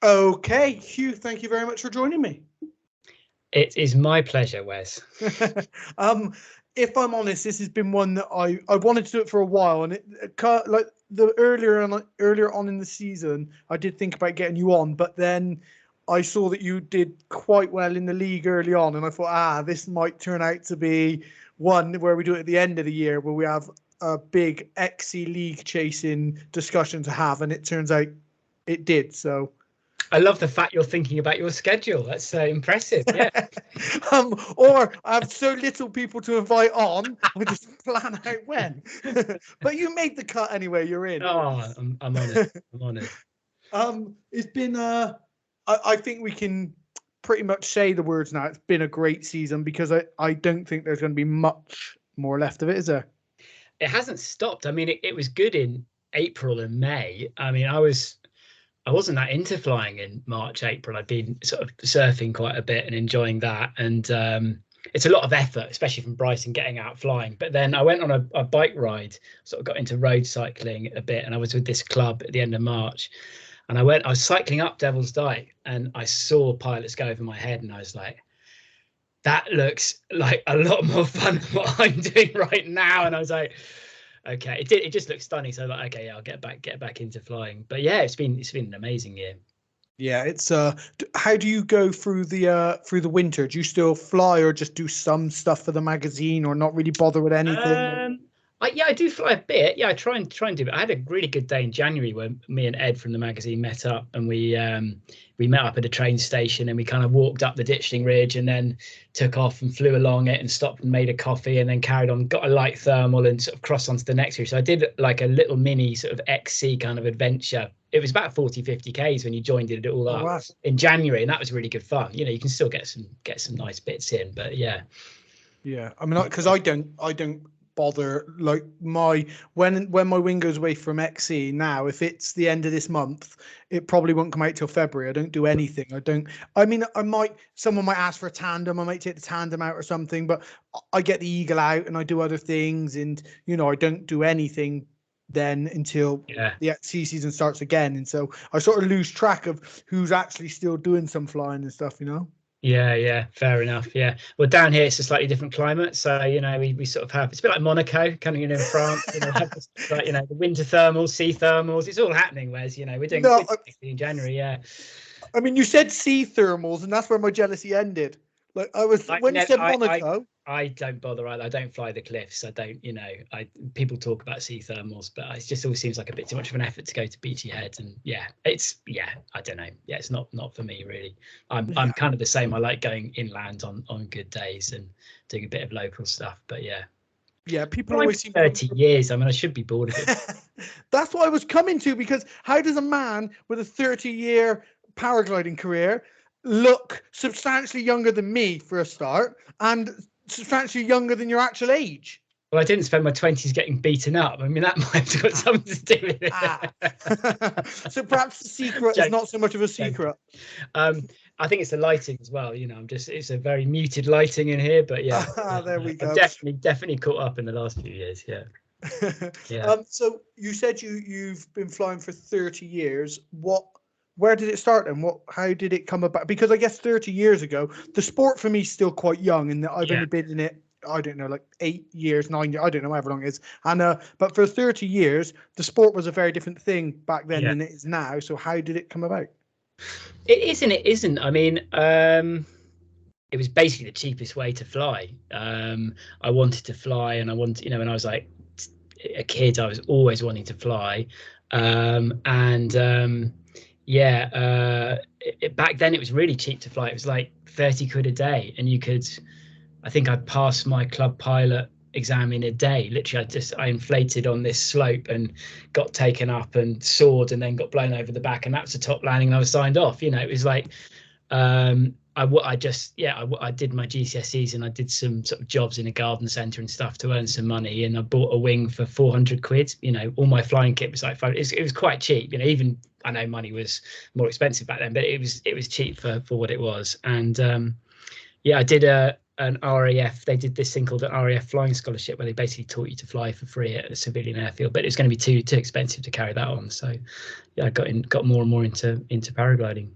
Okay, Hugh, thank you very much for joining me. It is my pleasure, Wes. If I'm honest, this has been one that I wanted to do it for a while, and like the earlier on in the season, I did think about getting you on, but then I saw that you did quite well in the league early on, and I thought, this might turn out to be one where we do it at the end of the year, where we have a big XC league chasing discussion to have, and it turns out it did. So I love the fact you're thinking about your schedule. That's impressive. Yeah. Or I have so little people to invite on, I just plan out when. But you made the cut anyway. You're in. Oh, I'm honoured. I'm honoured. It's been I think we can pretty much say the words now. It's been a great season because I don't think there's going to be much more left of it, is there? It hasn't stopped. I mean, it was good in April and May. I mean, I wasn't that into flying in March, April. I'd been sort of surfing quite a bit and enjoying that. And it's a lot of effort, especially from Brighton, getting out flying. But then I went on a bike ride, sort of got into road cycling a bit. And I was with this club at the end of March. And I was cycling up Devil's Dyke and I saw pilots go over my head. And I was like, that looks like a lot more fun than what I'm doing right now. And I was like, okay, it just looks stunning. So like, okay, yeah, I'll get back into flying. But yeah, it's been an amazing year. Yeah, it's how do you go through the winter? Do you still fly or just do some stuff for the magazine or not really bother with anything? I do fly a bit. Yeah, I try and do it. I had a really good day in January when me and Ed from the magazine met up, and we met up at a train station and we kind of walked up the Ditchling Ridge and then took off and flew along it and stopped and made a coffee and then carried on, got a light thermal and sort of crossed onto the next ridge. So I did like a little mini sort of XC kind of adventure. It was about 40-50 Ks when you joined it all up in January, and that was really good fun. You know, you can still get some nice bits in, but yeah. I mean, because I don't bother, like when my wing goes away from XC now, if it's the end of this month, it probably won't come out till February. I don't do anything. Someone might ask for a tandem, I might take the tandem out or something, but I get the Eagle out and I do other things, and I don't do anything then until the XC season starts again. And so I sort of lose track of who's actually still doing some flying and stuff, Yeah, fair enough. Yeah, well, down here it's a slightly different climate, so we sort of have, it's a bit like Monaco, kind of in France. Like the winter thermals, sea thermals, it's all happening. Whereas we're doing in January. Yeah, I mean, you said sea thermals, and that's where my jealousy ended. Like when you said Monaco. I don't bother. I don't fly the cliffs. I don't. People talk about sea thermals, but it just always seems like a bit too much of an effort to go to Beachy Head. And I don't know. Yeah, it's not for me really. I'm kind of the same. I like going inland on good days and doing a bit of local stuff. But yeah, people always seem 30 years. I mean, I should be bored of it. That's what I was coming to, because how does a man with a 30-year paragliding career look substantially younger than me for a start, and substantially younger than your actual age? Well, I didn't spend my 20s getting beaten up. I mean, that might have got something to do with it. So perhaps the secret is not so much of a secret. I think it's the lighting as well. It's a very muted lighting in here, but there we go. I've definitely caught up in the last few years. Yeah. So you said you've been flying for 30 years. Where did it start and how did it come about? Because I guess 30 years ago, the sport for me is still quite young, and I've only been in it, I don't know, like 8 years, 9 years, I don't know, however long it is. And but for 30 years, the sport was a very different thing back then than it is now. So how did it come about? It is and it isn't. I mean, it was basically the cheapest way to fly. I wanted to fly, and I wanted, when I was like a kid, I was always wanting to fly. Back then it was really cheap to fly. It was like 30 quid a day, and I think I passed my club pilot exam in a day. Literally, I inflated on this slope and got taken up and soared and then got blown over the back, and that was the top landing, and I was signed off. It was like I did my GCSEs and I did some sort of jobs in a garden centre and stuff to earn some money, and I bought a wing for 400 quid. All my flying kit was like it was quite cheap. Even I know money was more expensive back then, but it was cheap for what it was. And I did an RAF. They did this thing called an RAF flying scholarship, where they basically taught you to fly for free at a civilian airfield. But it's going to be too expensive to carry that on. So yeah, I got more and more into paragliding.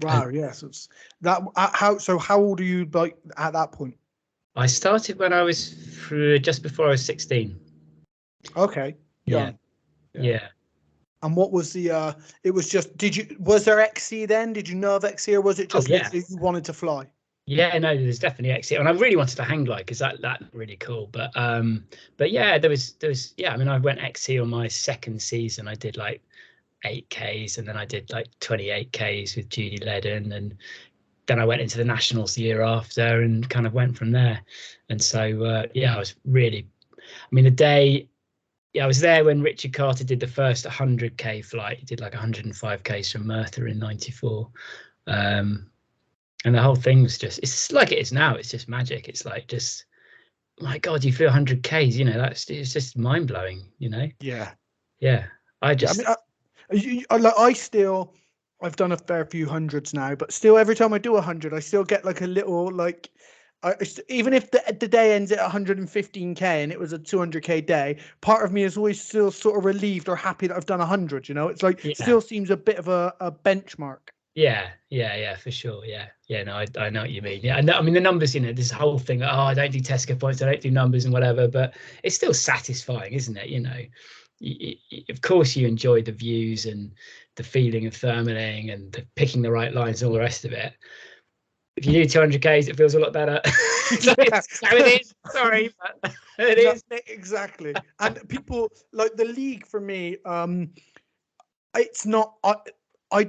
Wow, yes, it's that. How old are you like at that point? I started when I was just before I was 16. Okay, young. Yeah. And what was the? It was just. Was there XC then? Did you know of XC, or was it just literally you wanted to fly? Yeah, no, there's definitely XC, and I really wanted to hang glide because that really cool. But yeah, there was yeah. I mean, I went XC on my second season. I did like 8Ks, and then I did like 28Ks with Judy Ledden, and then I went into the nationals the year after, and kind of went from there. And so yeah, I was really. I mean, the day. Yeah, I was there when Richard Carter did the first 100K flight. He did like 105Ks from Merthyr in '94. And the whole thing was it's like it is now. It's just magic. It's like just, my God, you flew 100Ks, you know, it's just mind blowing, you know? Yeah. Yeah. I mean, I've done a fair few hundreds now, but still every time I do 100, I still get like a little, like, even if the day ends at 115K and it was a 200K day, part of me is always still sort of relieved or happy that I've done 100, you know? It's like, still seems a bit of a benchmark. Yeah, for sure. Yeah, no, I know what you mean. Yeah, I mean the numbers, you know, this whole thing. Oh, I don't do Tesco points, I don't do numbers and whatever, but it's still satisfying, isn't it? You know, of course you enjoy the views and the feeling of thermaling and picking the right lines and all the rest of it. If you do 200Ks, it feels a lot better. So it is. Sorry, but it is exactly. And people like the league for me. It's not. I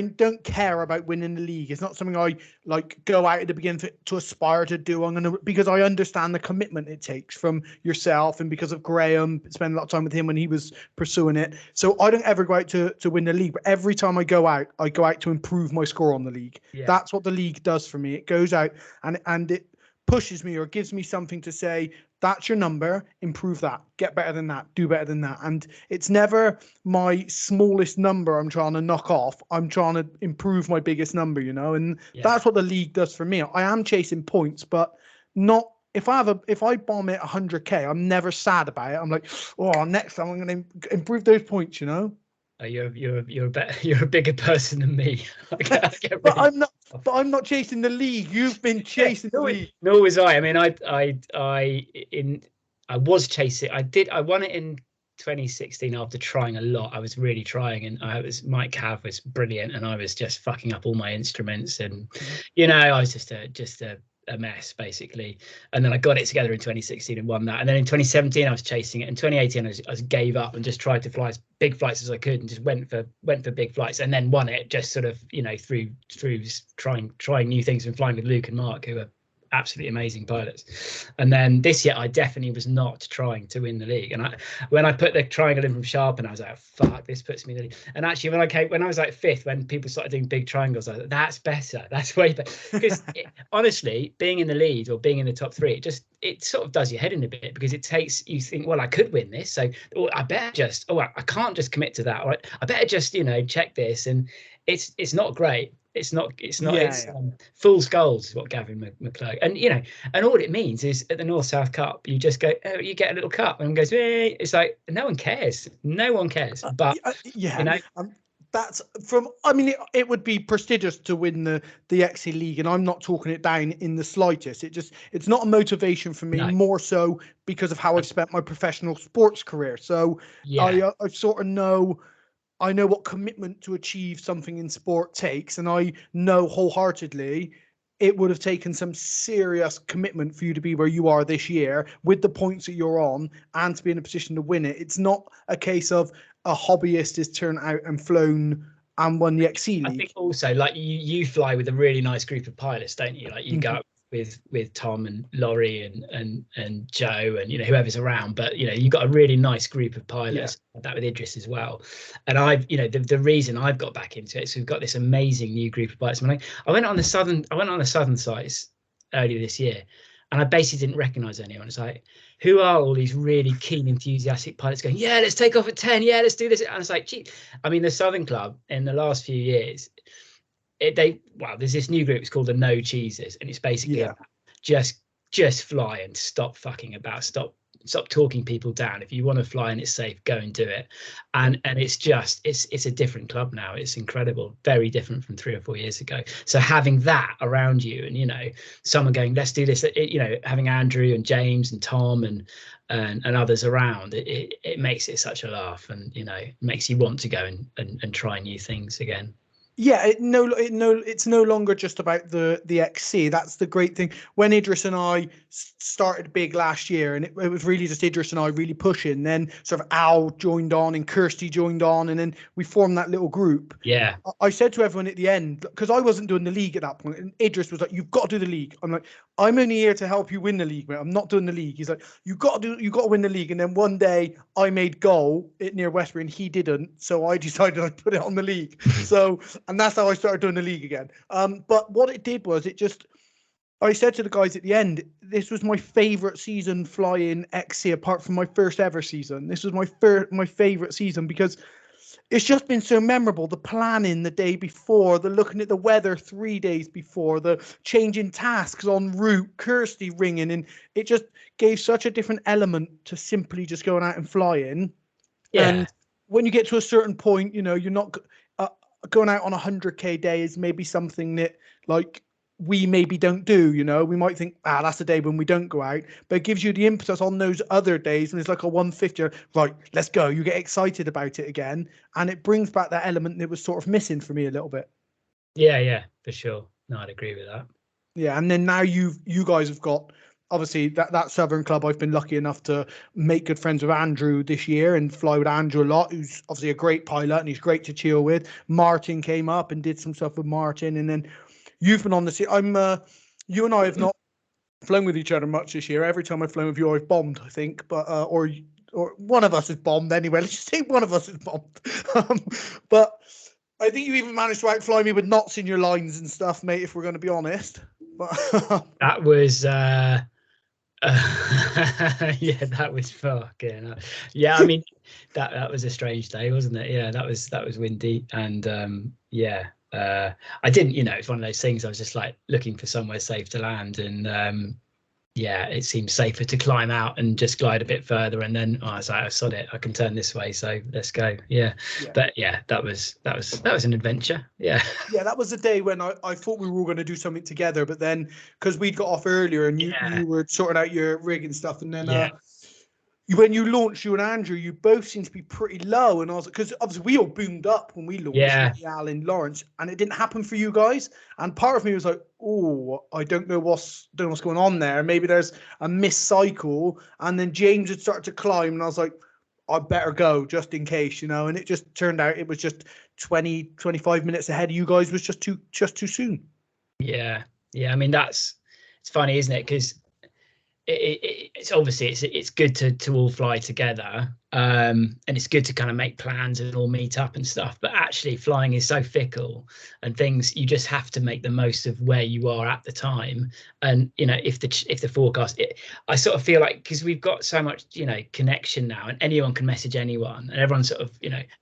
don't care about winning the league. It's not something I like go out at the beginning to aspire to do. Because I understand the commitment it takes from yourself, and because of Graham, spend a lot of time with him when he was pursuing it. So I don't ever go out to win the league. But every time I go out to improve my score on the league. Yeah. That's what the league does for me. It goes out and it pushes me or gives me something to say. That's your number, improve that, get better than that, do better than that. And it's never my smallest number I'm trying to knock off. I'm trying to improve my biggest number, you know, and that's what the league does for me. I am chasing points, but not if I bomb it 100K, I'm never sad about it. I'm like, oh, next time I'm going to improve those points, you know. You're a bigger person than me. But I'm not chasing the league. You've been chasing the league. Nor was I. I mean, I was chasing. I won it in 2016 after trying a lot. I was really trying, and Mike Cav was brilliant, and I was just fucking up all my instruments, and you know, I was just a mess basically. And then I got it together in 2016 and won that. And then in 2017 I was chasing it. In 2018 I gave up and just tried to fly as big flights as I could and just went for big flights, and then won it just sort of, you know, through trying new things and flying with Luke and Mark, who are absolutely amazing pilots. And then this year I definitely was not trying to win the league, and when I put the triangle in from Sharpen, I was like, fuck, this puts me in the league. And actually when I was like fifth, when people started doing big triangles, I was like, that's better, that's way better. Because honestly, being in the lead or being in the top three, it sort of does your head in a bit, because it takes, you think, well, I could win this, so I better just, I can't just commit to that, or I better just, you know, check this. And it's not great. It's not. Fool's gold is what Gavin McClurg. And you know, and all it means is at the North South Cup, you just go, oh, you get a little cup, and goes, hey. It's like no one cares. But you know. That's from. I mean, it would be prestigious to win the XC League, and I'm not talking it down in the slightest. It's not a motivation for me. No. More so because of how I've spent my professional sports career. So I sort of know. I know what commitment to achieve something in sport takes, and I know wholeheartedly it would have taken some serious commitment for you to be where you are this year with the points that you're on and to be in a position to win it. It's not a case of a hobbyist has turned out and flown and won the XC League. I think also, like, you fly with a really nice group of pilots, don't you? Like you go up with Tom and Laurie and Joe and, you know, whoever's around, but you know, you've got a really nice group of pilots. That with Idris as well. And I've, you know, the reason I've got back into it is we've got this amazing new group of pilots. I mean, I went on the southern sites earlier this year, and I basically didn't recognize anyone. It's like, who are all these really keen, enthusiastic pilots going, yeah, let's take off at 10, yeah, let's do this. And it's like, gee, I mean, the Southern Club in the last few years, there's this new group. It's called the No Cheesers, and it's basically just fly and stop fucking about. Stop talking people down. If you want to fly and it's safe, go and do it. And it's a different club now. It's incredible, very different from 3 or 4 years ago. So having that around you, and someone going, let's do this, having Andrew and James and Tom and others around, it makes it such a laugh, and makes you want to go and try new things again. Yeah, it's no longer just about the XC. That's the great thing. When Idris and I started big last year, and it was really just Idris and I really pushing. Then sort of Al joined on and Kirsty joined on, and then we formed that little group. Yeah. I said to everyone at the end, because I wasn't doing the league at that point, and Idris was like, "You've got to do the league." I'm like, "I'm only here to help you win the league, mate. I'm not doing the league." He's like, you got to win the league." And then one day I made goal near Westbury and he didn't, so I decided I'd put it on the league. And that's how I started doing the league again. But what it did was I said to the guys at the end, this was my favorite season flying XC apart from my first ever season. This was my favorite season because it's just been so memorable. The planning the day before, the looking at the weather 3 days before, the changing tasks en route, Kirsty ringing, and it just gave such a different element to simply just going out and flying. Yeah. And when you get to a certain point, you're not going out on 100k day is maybe something that like we maybe don't do. We might think, that's the day when we don't go out, but it gives you the impetus on those other days when it's like a 150, right, let's go. You get excited about it again, and it brings back that element that was sort of missing for me a little bit. Yeah, for sure. No, I'd agree with that. Yeah, and then now you guys have got obviously that Southern club. I've been lucky enough to make good friends with Andrew this year and fly with Andrew a lot, who's obviously a great pilot and he's great to chill with. Martin came up and did some stuff with Martin, and then you've been on the you and I have not flown with each other much this year. Every time I've flown with you, I've bombed, I think, but or one of us has bombed anyway. Let's just say one of us has bombed. But I think you even managed to outfly me with knots in your lines and stuff, mate, if we're going to be honest. But that was yeah, that was fucking yeah. I mean, that was a strange day, wasn't it? Yeah, that was windy, and yeah. I didn't, it's one of those things. I was just like looking for somewhere safe to land, and yeah, it seemed safer to climb out and just glide a bit further. And then I was like, I sod it, I can turn this way, so let's go. Yeah. But yeah, that was an adventure. Yeah. Yeah, that was the day when I thought we were all going to do something together, but then because we'd got off earlier and you were sorting out your rig and stuff, and then when you launched, you and Andrew, you both seemed to be pretty low, and I was because obviously we all boomed up when we launched, Al and Lawrence, and it didn't happen for you guys. And part of me was like, oh, I don't know what's going on there. Maybe there's a missed cycle. And then James had started to climb, and I was like, I better go just in case, And it just turned out it was just 20-25 minutes ahead of you guys was just too soon. Yeah. I mean, it's funny, isn't it? Because it's obviously it's good to all fly together, and it's good to kind of make plans and all meet up and stuff, but actually flying is so fickle, and things, you just have to make the most of where you are at the time. And if the forecast, I sort of feel like, because we've got so much connection now, and anyone can message anyone, and everyone's sort of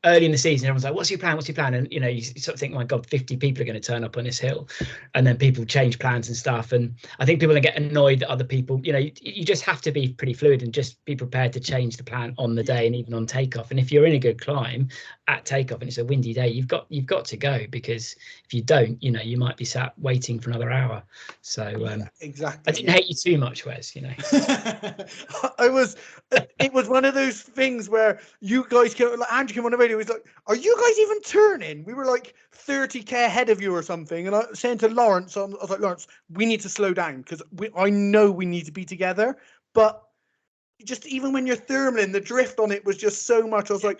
early in the season, everyone's like, what's your plan? And you sort of think, my god, 50 people are going to turn up on this hill, and then people change plans and stuff. And I think people get annoyed that other people, you just have to be pretty fluid and just be prepared to change the plan on the day and even on takeoff. And if you're in a good climb at takeoff and it's a windy day, you've got to go, because if you don't, you might be sat waiting for another hour. So exactly. I didn't hate you too much, Wes. It was one of those things where you guys Andrew came on the radio. He was like, "Are you guys even turning?" We were like 30k ahead of you or something, and I was saying to Lawrence, I was like, "Lawrence, we need to slow down because I know we need to be together, but just even when you're thermaling, the drift on it was just so much." I was like,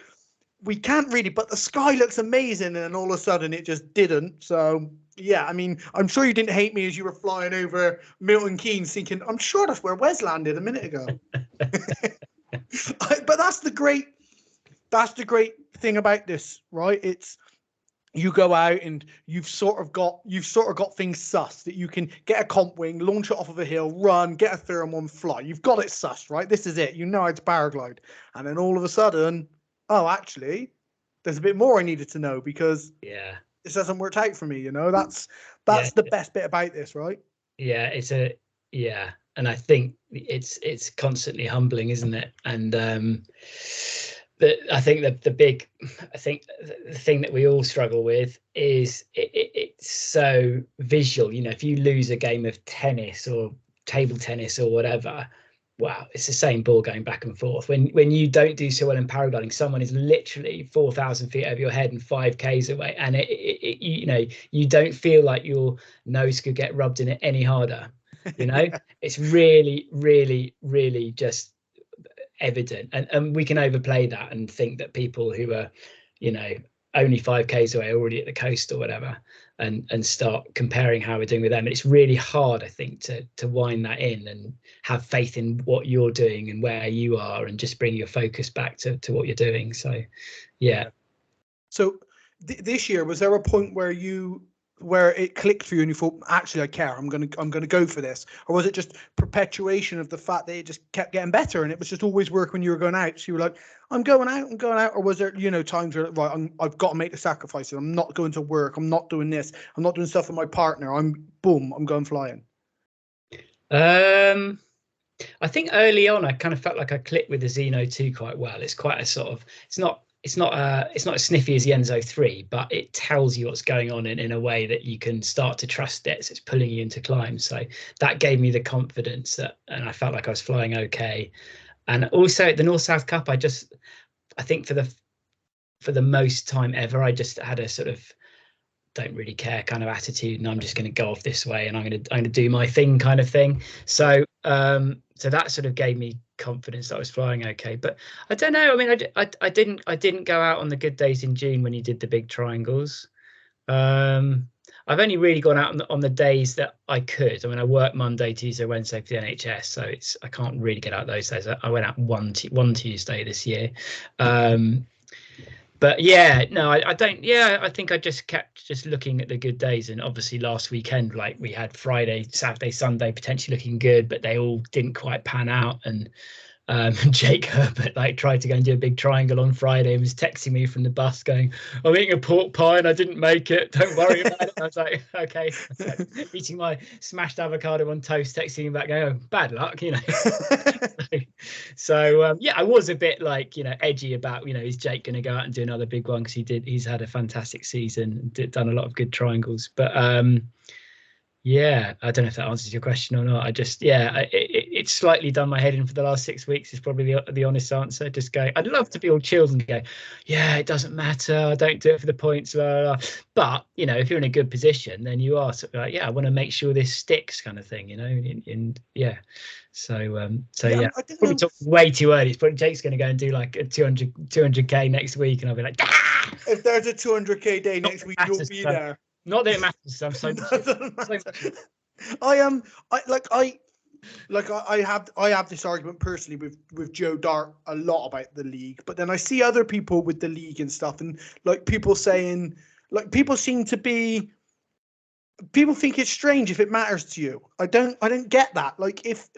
we can't really, but the sky looks amazing. And then all of a sudden it just didn't. So yeah, I mean, I'm sure you didn't hate me as you were flying over Milton Keynes thinking, I'm sure that's where Wes landed a minute ago. But that's the great thing about this, right? It's, you go out and you've sort of got things sussed, that you can get a comp wing, launch it off of a hill, run, get a thermal and fly. You've got it sussed, right? This is it. How to paraglide. And then all of a sudden, oh, actually, there's a bit more I needed to know, because this hasn't worked out for me. That's the best bit about this, right? Yeah, Yeah, and I think it's constantly humbling, isn't it? And I think the thing that we all struggle with is it's so visual. You know, if you lose a game of tennis or table tennis or whatever, wow, it's the same ball going back and forth. When you don't do so well in paragliding, someone is literally 4,000 feet over your head and 5Ks away, and you know, you don't feel like your nose could get rubbed in it any harder. You know, it's really, really, really just evident, and we can overplay that and think that people who are, you know, only 5Ks away, already at the coast or whatever, and start comparing how we're doing with them. And it's really hard, I think, to wind that in and have faith in what you're doing and where you are, and just bring your focus back to what you're doing. So yeah. So this year, was there a point where it clicked for you and you thought, actually, I care, I'm gonna go for this? Or was it just perpetuation of the fact that it just kept getting better and it was just always work when you were going out? So you were like, I'm going out. Or was there, you know, times where, right, I've got to make the sacrifices, I'm not going to work, I'm not doing this, I'm not doing stuff with my partner, I'm going flying? I think early on I kind of felt like I clicked with the Xeno 2 quite well. It's quite a sort of, it's not as sniffy as the Enzo 3, but it tells you what's going on in a way that you can start to trust it. So it's pulling you into climbs. So that gave me the confidence that, and I felt like I was flying okay. And also at the North South Cup, I think for the most time ever, I just had a sort of don't really care kind of attitude, and I'm just going to go off this way, and I'm going to do my thing kind of thing. So so that sort of gave me confidence that I was flying okay. But I don't know, I mean, I didn't go out on the good days in June when you did the big triangles. I've only really gone out on the days that I could. I mean, I work Monday, Tuesday, Wednesday for the NHS, so I can't really get out those days. I went out one Tuesday this year. But yeah, no, I don't. Yeah, I think I just kept just looking at the good days, and obviously last weekend, like we had Friday, Saturday, Sunday potentially looking good, but they all didn't quite pan out. And Jake Herbert like tried to go and do a big triangle on Friday and was texting me from the bus going, I'm eating a pork pie and I didn't make it, don't worry about it. I was like, okay. Eating my smashed avocado on toast, texting him back going, oh, bad luck, you know. So yeah, I was a bit like, you know, edgy about, you know, is Jake going to go out and do another big one, because he's had a fantastic season, done a lot of good triangles. But yeah, I don't know if that answers your question or not. I just, yeah, it's slightly done my head in for the last 6 weeks is probably the honest answer. Just go, I'd love to be all chilled and go, yeah, it doesn't matter, I don't do it for the points, blah, blah, blah. But you know, if you're in a good position, then you are sort of like, yeah, I want to make sure this sticks, kind of thing, you know. In yeah, so yeah, probably talking way too early. It's probably Jake's going to go and do like a 200k next week, and I'll be like, ah! If there's a 200k day next week, you'll be there. Not that it matters. I'm so much. I am. I have this argument personally with Joe Dart a lot about the league, but then I see other people with the league and stuff, and like people saying, like people seem to be. People think it's strange if it matters to you. I don't get that. Like if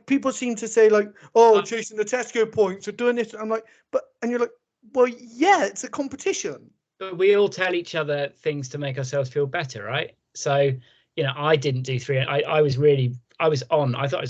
people seem to say like, oh, chasing the Tesco points or doing this, I'm like, and you're like, well, yeah, it's a competition. But we all tell each other things to make ourselves feel better, right? So, you know, I didn't do three. I thought I was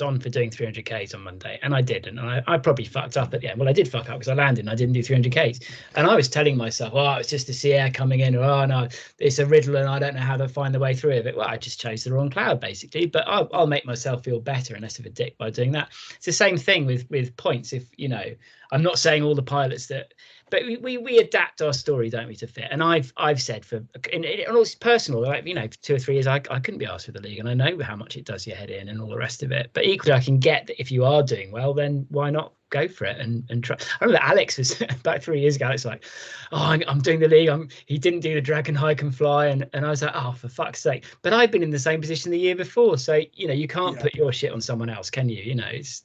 on for doing 300Ks on Monday, and I didn't. And I probably fucked up at the end. Well, I did fuck up because I landed and I didn't do 300Ks. And I was telling myself, oh, it's just the sea air coming in, or oh no, it's a riddle and I don't know how to find the way through it. Well, I just chose the wrong cloud basically. But I'll make myself feel better and less of a dick by doing that. It's the same thing with points. If you know, I'm not saying all the pilots that. But we adapt our story, don't we, to fit? And I've said and it's personal, like, you know, 2 or 3 years I couldn't be asked for the league, and I know how much it does your head in and all the rest of it. But equally, I can get that if you are doing well, then why not go for it and try? I remember Alex was about 3 years ago. It's like, oh, I'm doing the league. He didn't do the Dragon Hike and Fly, and I was like, oh, for fuck's sake! But I've been in the same position the year before, so you know, you can't put your shit on someone else, can you? You know, it's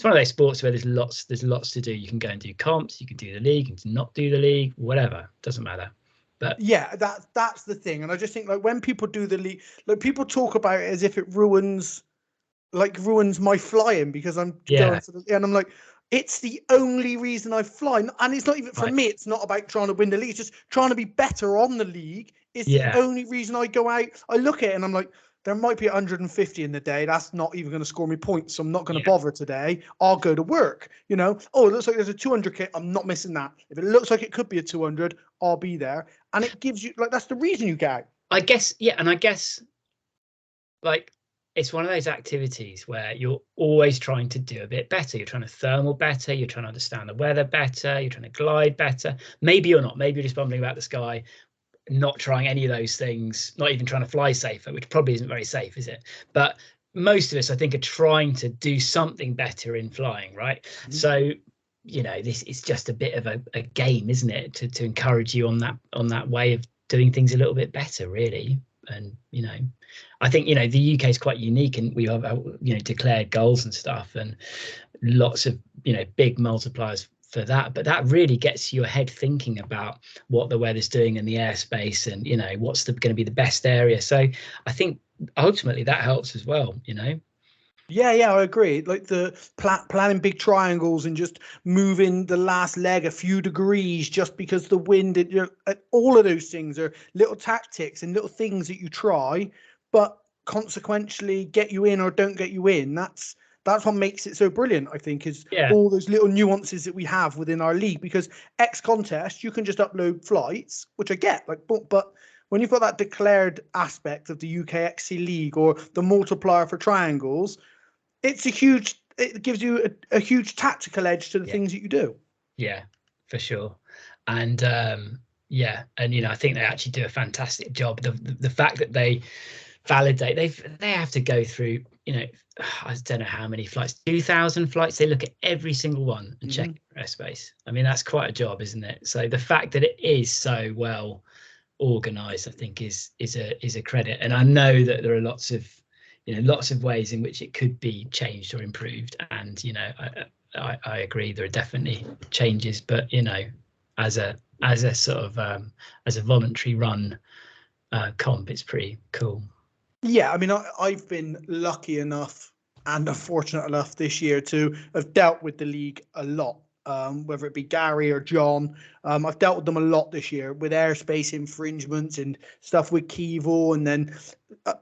one of those sports where there's lots to do. You can go and do comps, you can do the league, you can not do the league, whatever, doesn't matter. But yeah, that's the thing. And I just think like when people do the league, like people talk about it as if it ruins my flying because I'm going for and I'm like, it's the only reason I fly. And it's not even for me, it's not about trying to win the league, it's just trying to be better on the league. It's the only reason I go out. I look at it and I'm like, there might be 150 in the day. That's not even going to score me points. So I'm not going to Yeah. bother today. I'll go to work. You know, oh, it looks like there's a 200 kit. I'm not missing that. If it looks like it could be a 200, I'll be there. And it gives you, like, that's the reason you go. I guess, yeah. And I guess, like, it's one of those activities where you're always trying to do a bit better. You're trying to thermal better. You're trying to understand the weather better. You're trying to glide better. Maybe you're not. Maybe you're just bumbling about the sky, not trying any of those things, not even trying to fly safer, which probably isn't very safe, is it? But most of us, I think, are trying to do something better in flying, right? Mm-hmm. So, you know, this is just a bit of a game, isn't it, to encourage you on that way of doing things a little bit better, really. And, you know, I think, you know, the UK is quite unique, and we have, you know, declared goals and stuff, and lots of, you know, big multipliers for that. But that really gets your head thinking about what the weather's doing in the airspace, and, you know, what's going to be the best area. So I think ultimately that helps as well, you know. Yeah, I agree. Like the planning big triangles and just moving the last leg a few degrees just because the wind, all of those things are little tactics and little things that you try, but consequentially get you in or don't get you in. That's what makes it so brilliant, I think, is all those little nuances that we have within our league. Because X contest, you can just upload flights, which I get, like, but when you've got that declared aspect of the UK XC League or the multiplier for triangles, it gives you a huge tactical edge to the things that you do. Yeah, for sure. And and, you know, I think they actually do a fantastic job. The fact that they validate, they have to go through, you know, I don't know how many flights, 2,000 flights. They look at every single one and check airspace. I mean, that's quite a job, isn't it? So the fact that it is so well organized, I think is a credit. And I know that there are lots of ways in which it could be changed or improved. And, you know, I agree, there are definitely changes, but, you know, as a sort of as a voluntary run comp, it's pretty cool. Yeah, I mean, I've been lucky enough and unfortunate enough this year to have dealt with the league a lot. Whether it be Gary or John, I've dealt with them a lot this year with airspace infringements and stuff with Keevil, and then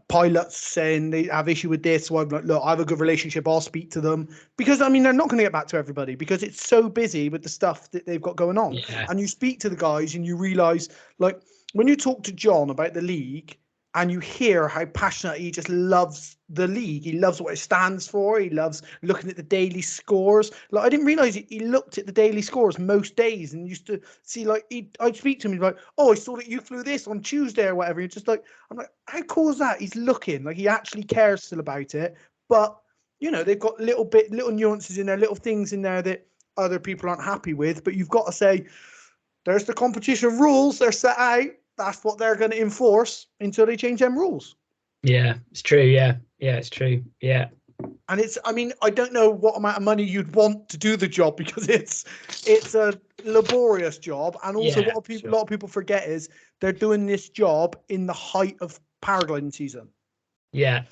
pilots saying they have issue with this. So I'm like, look, I have a good relationship. I'll speak to them, because I mean, they're not going to get back to everybody because it's so busy with the stuff that they've got going on. Yeah. And you speak to the guys and you realize, like, when you talk to John about the league, and you hear how passionate he just loves the league. He loves what it stands for. He loves looking at the daily scores. Like, I didn't realize he looked at the daily scores most days and used to see, like, I'd speak to him, he'd be like, oh, I saw that you flew this on Tuesday or whatever. You're just like, I'm like, how cool is that? He's looking like he actually cares still about it. But, you know, they've got little nuances in there, little things in there that other people aren't happy with. But you've got to say, there's the competition rules. They're set out. That's what they're going to enforce until they change them rules. Yeah, it's true. Yeah, it's true. Yeah. And I mean, I don't know what amount of money you'd want to do the job, because it's a laborious job. And also what a lot of people forget is they're doing this job in the height of paragliding season. Yeah.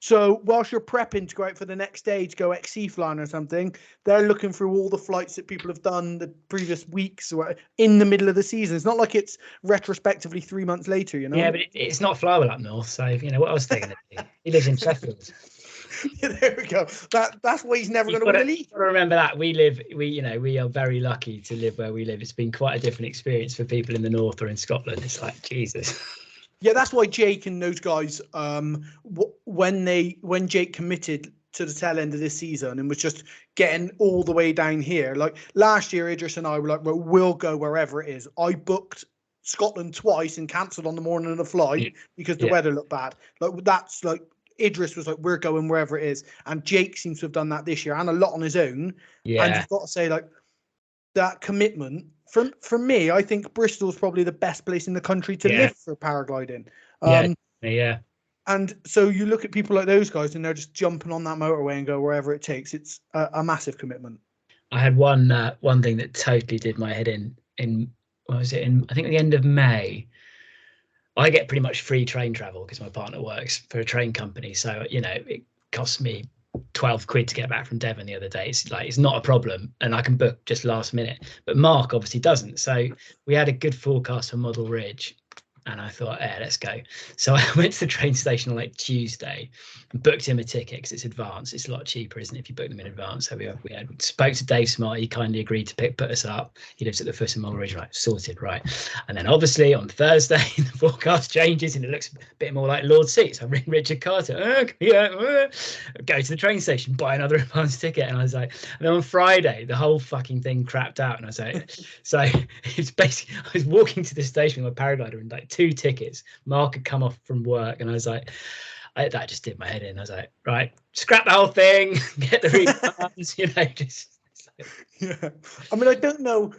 So whilst you're prepping to go out for the next day to go XC flying or something, they're looking through all the flights that people have done the previous weeks or in the middle of the season. It's not like it's retrospectively 3 months later, you know? Yeah, but it's not Flywell up north. So, you know, what else are they going to do? He lives in Sheffield. Yeah, there we go. That's why he's never going to win the league. Remember that we are very lucky to live where we live. It's been quite a different experience for people in the north or in Scotland. It's like, Jesus. Yeah, that's why Jake and those guys, when Jake committed to the tail end of this season and was just getting all the way down here, like last year, Idris and I were like, well, we'll go wherever it is. I booked Scotland twice and cancelled on the morning of the flight because the weather looked bad. Like, that's like, Idris was like, we're going wherever it is. And Jake seems to have done that this year and a lot on his own. Yeah. And you've got to say, like, that commitment. For me, I think Bristol's probably the best place in the country to live for paragliding. Yeah. And so you look at people like those guys and they're just jumping on that motorway and go wherever it takes. It's a massive commitment. I had one thing that totally did my head in what was it, I think at the end of May. I get pretty much free train travel because my partner works for a train company. So, you know, it costs me 12 quid to get back from Devon the other day. It's not a problem, and I can book just last minute. But Mark obviously doesn't. So we had a good forecast for Model Ridge, And I thought, yeah, let's go. So I went to the train station on like Tuesday, booked him a ticket because it's advance. It's a lot cheaper, isn't it, if you book them in advance? So we spoke to Dave Smart. He kindly agreed to put us up. He lives at the foot of Mull Ridge, right? Sorted, right? And then obviously on Thursday, the forecast changes and it looks a bit more like Lord Seats. I ring Richard Carter. Go to the train station, buy another advance ticket. And I was like, and then on Friday, the whole fucking thing crapped out. And I was like, so it's basically, I was walking to the station with my paraglider and like 2 tickets. Mark had come off from work and I was like, that just did my head in. I was like, right, scrap the whole thing, get the refunds, just. Like... Yeah, I mean, I don't know.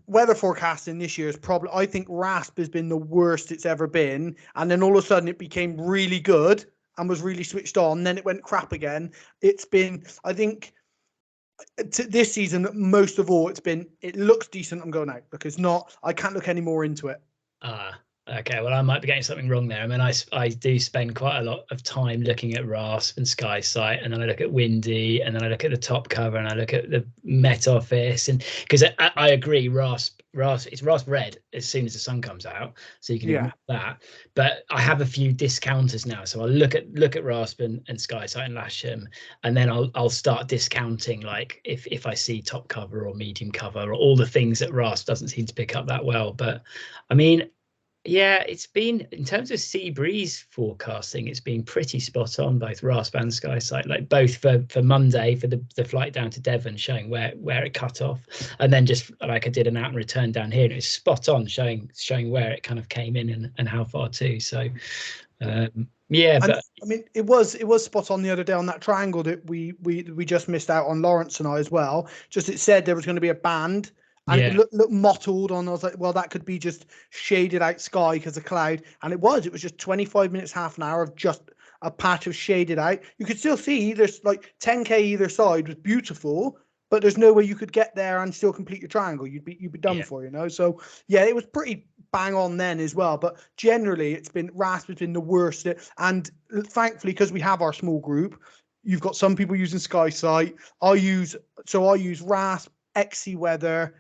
Weather forecasting this year is probably, I think RASP has been the worst it's ever been, and then all of a sudden it became really good and was really switched on. Then it went crap again. It's been, I think, this season most of all, it looks decent. I'm going out because I can't look any more into it. Okay, well, I might be getting something wrong there. I mean, I do spend quite a lot of time looking at RASP and SkySight, and then I look at Windy, and then I look at the top cover, and I look at the Met Office, and because I agree, RASP, it's RASP red as soon as the sun comes out, so you can ignore that. But I have a few discounters now, so I'll look at RASP and SkySight and Lasham, and then I'll start discounting, like if I see top cover or medium cover or all the things that RASP doesn't seem to pick up that well. But I mean, yeah, it's been, in terms of sea breeze forecasting, it's been pretty spot on, both RASP and SkySight, like both for Monday for the flight down to Devon, showing where it cut off, and then just like I did an out and return down here, and it was spot on, showing where it kind of came in and how far too. So yeah, but I mean, it was spot on the other day on that triangle that we just missed out on, Lawrence and I as well. Just it said there was going to be a band. And it looked mottled on. I was like, well, that could be just shaded out sky because of cloud. And it was just 25 minutes, half an hour of just a patch of shaded out. You could still see there's like 10K either side was beautiful, but there's no way you could get there and still complete your triangle. You'd be done for, So yeah, it was pretty bang on then as well. But generally, RASP has been the worst. And thankfully, because we have our small group, you've got some people using SkySight. I use RASP, XC Weather,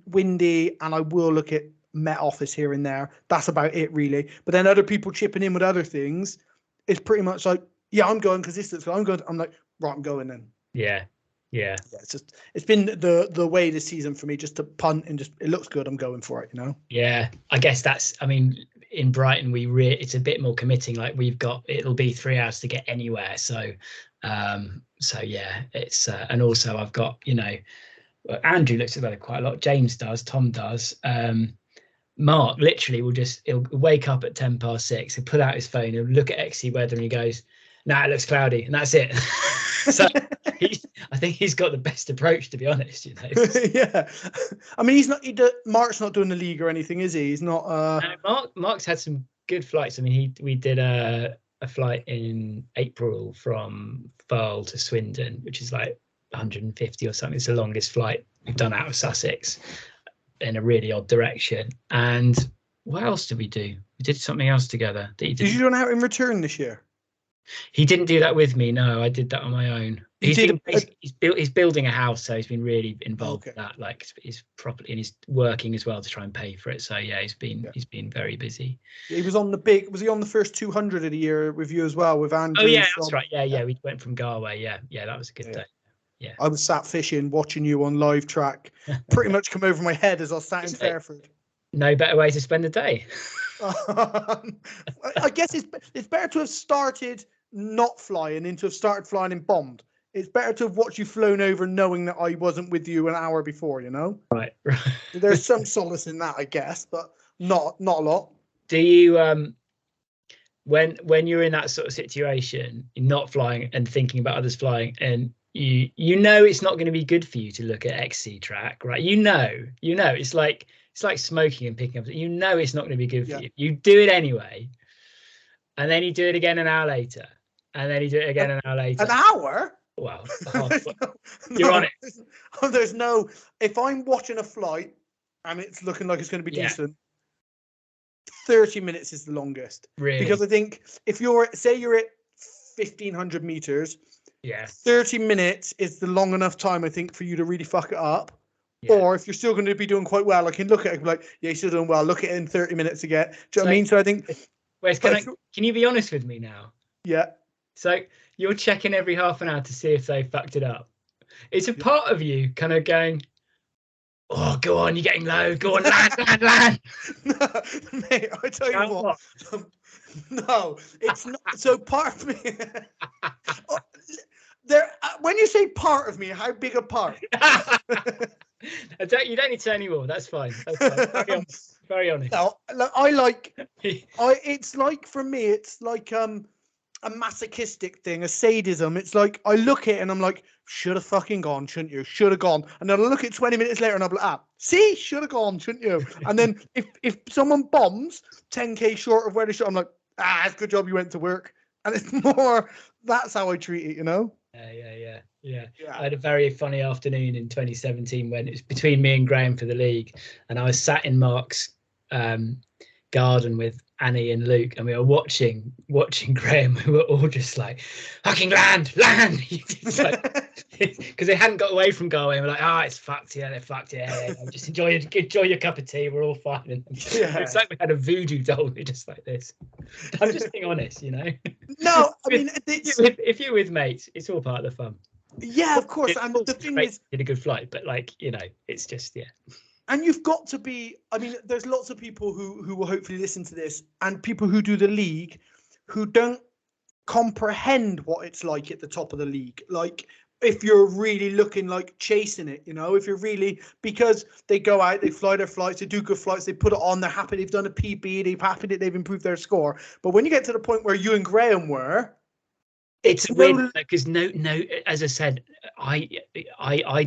Windy, and I will look at Met Office here and there. That's about it, really. But then other people chipping in with other things. It's pretty much like, yeah, I'm going because this looks good. I'm going. I'm like, right, I'm going then. Yeah. It's been the way this season for me, just to punt and just, it looks good, I'm going for it. Yeah, I guess that's. I mean, in Brighton, it's a bit more committing. Like it'll be 3 hours to get anywhere. So yeah, it's and also I've got Andrew looks at that quite a lot. James does. Tom does. Mark literally he'll wake up at 6:10. He'll pull out his phone. He'll look at XC weather and he goes, "Nah, it looks cloudy," and that's it. So I think he's got the best approach, to be honest. Yeah, I mean, Mark's not doing the league or anything, is he? He's not. No, Mark's had some good flights. I mean, we did a flight in April from Firle to Swindon, which is like 150 or something. It's the longest flight we've done out of Sussex in a really odd direction. And what else did we do? We did something else together. Did you do an out in return this year? He didn't do that with me. No, I did that on my own. He's building a house, so he's been really involved in that. Like he's properly, and he's working as well to try and pay for it. So yeah, he's been very busy. He was on was he on the first 200 of the year with you as well with Andrew? Oh yeah, that's right. Yeah. We went from Galway. Yeah, that was a good day. Yeah, I was sat fishing, watching you on live track. Pretty much come over my head as I sat in Fairford. No better way to spend the day. I guess it's better to have started not flying than to have started flying and bombed. It's better to have watched you flown over knowing that I wasn't with you an hour before, Right. There's some solace in that, I guess, but not a lot. Do you when you're in that sort of situation, you're not flying and thinking about others flying, and it's not going to be good for you to look at XC track, right? It's like smoking and picking up. It's not going to be good for you. You do it anyway, and then you do it again an hour later, and then you do it again an hour later. An hour? Well, you're on it. There's no. If I'm watching a flight and it's looking like it's going to be decent, 30 minutes is the longest. Really? Because I think if you're at 1,500 meters, 30 minutes is the long enough time, I think, for you to really fuck it up. Yeah. Or if you're still going to be doing quite well, I can look at it and be like, yeah, you're still doing well. Look at it in 30 minutes again. Do you know what I mean? So I think. Wes, can you be honest with me now? Yeah. So you're checking every half an hour to see if they fucked it up. It's a part of you kind of going, oh, go on, you're getting low. Go on, land. Mate, I tell you what. No, it's not. So part of me. There. When you say part of me, how big a part? You don't need to say any more. That's fine. That's fine. Very honest. No, I like. It's like, for me, it's like a masochistic thing, a sadism. It's like I look at it and I'm like, should have fucking gone, shouldn't you? Should have gone. And then I look at 20 minutes later and I'm like, see, should have gone, shouldn't you? And then if someone bombs 10k short of where they should, I'm like, it's a good job you went to work. And it's more, that's how I treat it, you know? Yeah. I had a very funny afternoon in 2017 when it was between me and Graham for the league, and I was sat in Mark's garden with Annie and Luke, and we were watching Graham. We were all just like, fucking land because they hadn't got away from Galway, and we're like, it's fucked, they're fucked, just enjoy your cup of tea, we're all fine. And it's like we had a voodoo doll. We're just like this. I'm just being honest, you know. No, I mean, if you're with mates, it's all part of the fun. Yeah, of course. And the thing is, did a good flight, but like, you know, it's just, yeah. And you've got to be, I mean, there's lots of people who will hopefully listen to this, and people who do the league who don't comprehend what it's like at the top of the league. Like, if you're really looking like chasing it, you know, if you're really, because they go out, they fly their flights, they do good flights, they put it on, they're happy they've done a PB, they're happy that they've improved their score. But when you get to the point where you and Graham were, it's weird because no, as I said, I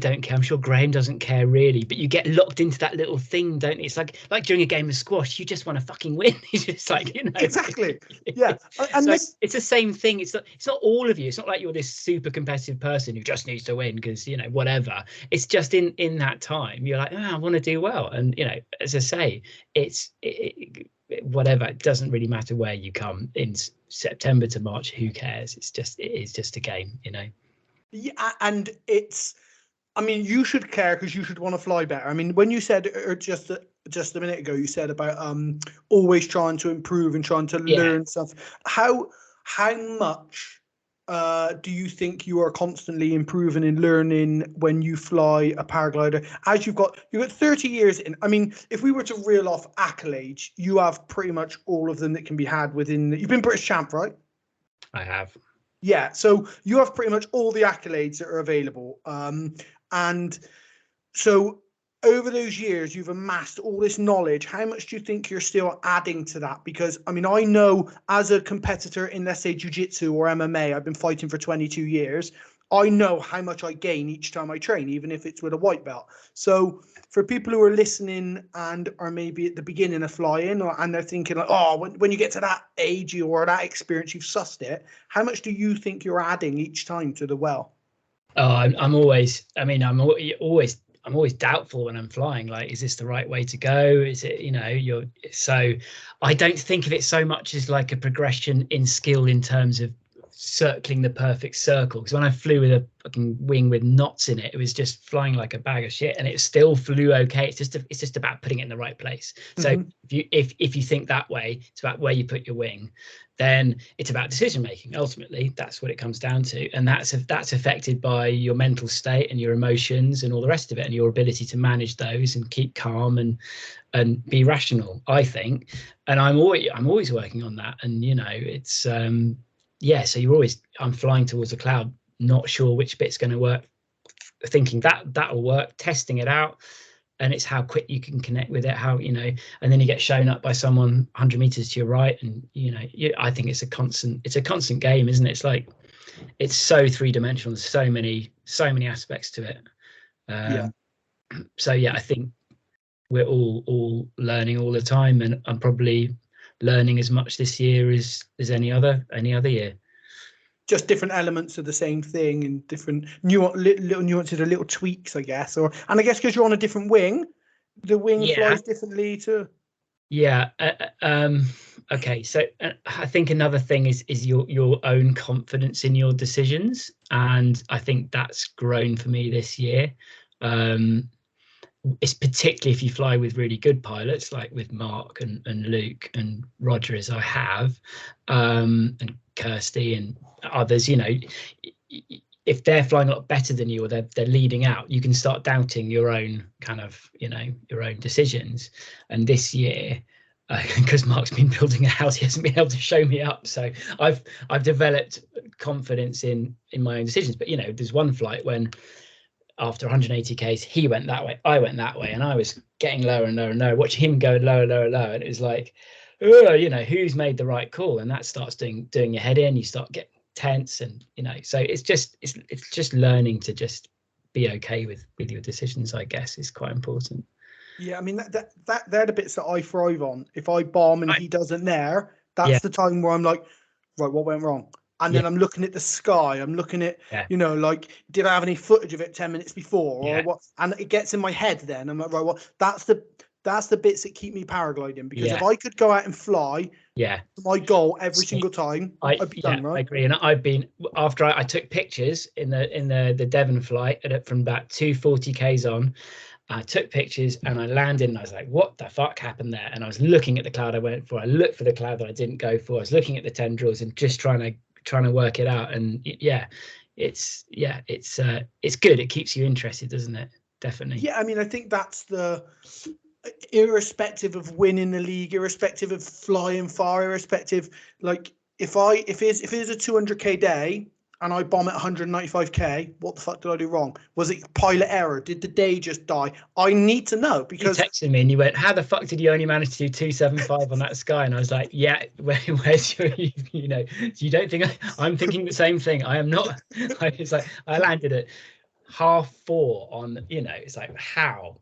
don't care. I'm sure Graham doesn't care really, but you get locked into that little thing, don't you? It's like during a game of squash, you just want to fucking win. It's just like, you know. Exactly. Yeah. And so it's the same thing. It's not all of you. It's not like you're this super competitive person who just needs to win because, you know, whatever. It's just in that time you're like, I want to do well, and you know, as I say, whatever, it doesn't really matter where you come in September to March, who cares? It is just a game, you know. Yeah, and it's, I mean, you should care because you should want to fly better. I mean, when you said just a minute ago, you said about always trying to improve and trying to learn stuff. How much do you think you are constantly improving and learning when you fly a paraglider? As you've got 30 years in. I mean, if we were to reel off accolades, you have pretty much all of them that can be had within. You've been British champ, right? I have. Yeah, so you have pretty much all the accolades that are available. And so over those years, you've amassed all this knowledge. How much do you think you're still adding to that? Because, I mean, I know as a competitor in, let's say, jiu-jitsu or MMA, I've been fighting for 22 years. I know how much I gain each time I train, even if it's with a white belt. So for people who are listening and are maybe at the beginning of flying, and they're thinking, like, when you get to that age or that experience, you've sussed it. How much do you think you're adding each time to the well? Oh, I'm always doubtful when I'm flying. Like, is this the right way to go? Is it, you know, so I don't think of it so much as like a progression in skill in terms of circling the perfect circle, because when I flew with a fucking wing with knots in it, it was just flying like a bag of shit, and it still flew okay. It's just about putting it in the right place. So if you think that way, it's about where you put your wing, then it's about decision making. Ultimately, that's what it comes down to, and that's affected by your mental state and your emotions and all the rest of it, and your ability to manage those and keep calm and be rational, I think. And I'm always working on that, and you know, it's so I'm flying towards a cloud, not sure which bit's going to work, thinking that'll work, testing it out, and it's how quick you can connect with it, how, you know, and then you get shown up by someone 100 meters to your right, and you know, I think it's a constant game, isn't it? It's like, it's so three-dimensional, there's so many aspects to it. So yeah, I think we're all learning all the time, and I'm probably learning as much this year as any other year. Just different elements of the same thing and different little nuances or little tweaks, I guess. And I guess because you're on a different wing, the wing flies differently too. Yeah. Okay. So I think another thing is your own confidence in your decisions, and I think that's grown for me this year. it's particularly if you fly with really good pilots like with Mark and Luke and Roger, as I have, and Kirsty and others, you know, if they're flying a lot better than you, or they're leading out, you can start doubting your own kind of, you know, your own decisions. And this year, because Mark's been building a house, he hasn't been able to show me up. So I've developed confidence in my own decisions. But you know, there's one flight when after 180 k's, he went that way, I went that way, and I was getting lower and lower and lower, watching him go lower, lower, lower, and it was like, oh, you know, who's made the right call? And that starts doing your head in. You start getting tense, and you know, so it's just learning to just be okay with your decisions, I guess, is quite important. Yeah, I mean that they're the bits that I thrive on. If I bomb and he doesn't there, that's the time where I'm like, right, what went wrong? And then I'm looking at the sky. I'm looking at, you know, like, did I have any footage of it 10 minutes before, or what? And it gets in my head. Then I'm like, right, well, that's the bits that keep me paragliding. Because if I could go out and fly, my goal every single time, I'd be done, right? I agree. And I've been, after I took pictures in the Devon flight from about 240 k's on. I took pictures and I landed and I was like, what the fuck happened there? And I was looking at the cloud I went for. I looked for the cloud that I didn't go for. I was looking at the tendrils and just trying to work it out. And it's good. It keeps you interested, doesn't it? Definitely. Yeah, I mean, I think that's irrespective of winning the league, irrespective of flying far, irrespective, like if it is a 200k day and I bomb at 195k, what the fuck did I do wrong? Was it pilot error? Did the day just die? I need to know, because you texted me and you went, how the fuck did you only manage to do 275 on that sky? And I was like, yeah, where's your, you know, you don't think I'm thinking the same thing? I am not. It's like I landed at 4:30 on, you know, it's like how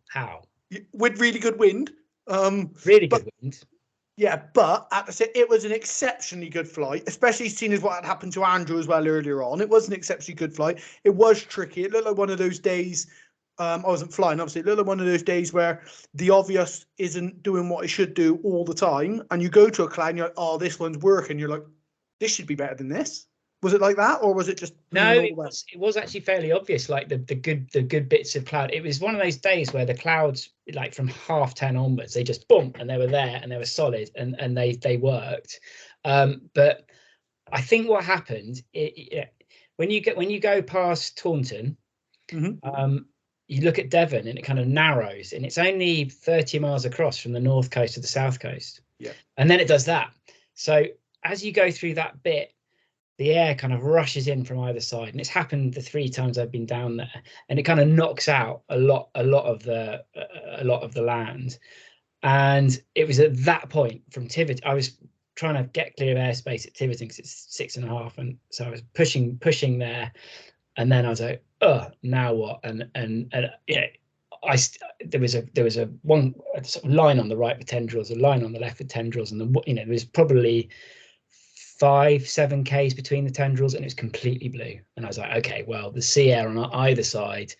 with really good wind, good wind. Yeah, but at the same, it was an exceptionally good flight, especially seeing as what had happened to Andrew as well earlier on. It was an exceptionally good flight. It was tricky. It looked like one of those days. I wasn't flying, obviously. It looked like one of those days where the obvious isn't doing what it should do all the time, and you go to a cloud and you're like, oh, this one's working. You're like, this should be better than this. Was it like that, or was it just no? It was actually fairly obvious. Like the good bits of cloud. It was one of those days where the clouds, like from 10:30 onwards, they just boom, and they were there and they were solid, and they worked. But I think what happened, when you go past Taunton, you look at Devon and it kind of narrows, and it's only 30 miles across from the north coast to the south coast. Yeah, and then it does that. So as you go through that bit, the air kind of rushes in from either side, and it's happened the 3 times I've been down there, and it kind of knocks out a lot of the land. And it was at that point from Tiverton, I was trying to get clear of airspace at Tiverton because it's 6.5, and so I was pushing there, and then I was like, oh, now what? And you know, there was a sort of line on the right with tendrils, a line on the left with tendrils, and there was probably 5-7 k's between the tendrils, and it was completely blue. And I was like, okay, well, the sea air on either side,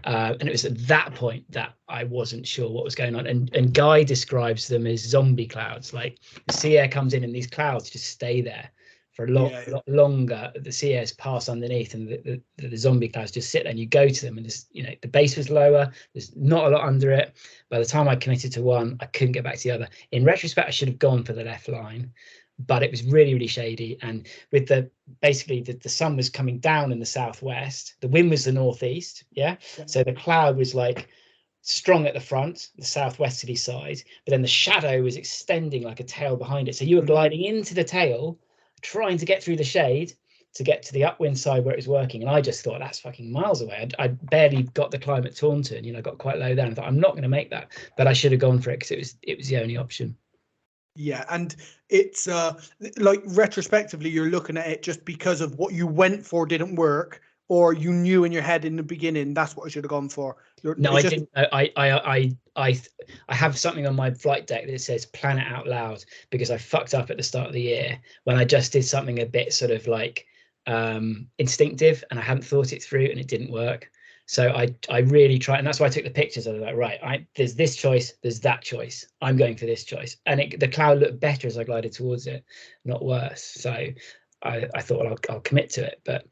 and it was at that point that I wasn't sure what was going on. And Guy describes them as zombie clouds. Like the sea air comes in and these clouds just stay there for a lot longer. The sea airs pass underneath, and the zombie clouds just sit there, and you go to them, and the base was lower, there's not a lot under it. By the time I committed to one, I couldn't get back to the other. In retrospect, I should have gone for the left line, but it was really, really shady. And with the sun was coming down in the southwest, the wind was the northeast. So the cloud was like strong at the front, the southwesterly side, but then the shadow was extending like a tail behind it. So you were gliding into the tail, trying to get through the shade to get to the upwind side where it was working. And I just thought, that's fucking miles away. I barely got the climb at Taunton, got quite low there, and I thought, I'm not going to make that, but I should have gone for it because it was the only option. Yeah, and it's like retrospectively, you're looking at it just because of what you went for didn't work, or you knew in your head in the beginning that's what I should have gone for. No, I didn't. I have something on my flight deck that says "Plan it out loud" because I fucked up at the start of the year when I just did something a bit sort of like instinctive, and I hadn't thought it through, and it didn't work. So I really tried, and that's why I took the pictures. I was like, right, there's this choice, there's that choice. I'm going for this choice, and the cloud looked better as I glided towards it, not worse. So I thought, well, I'll commit to it. But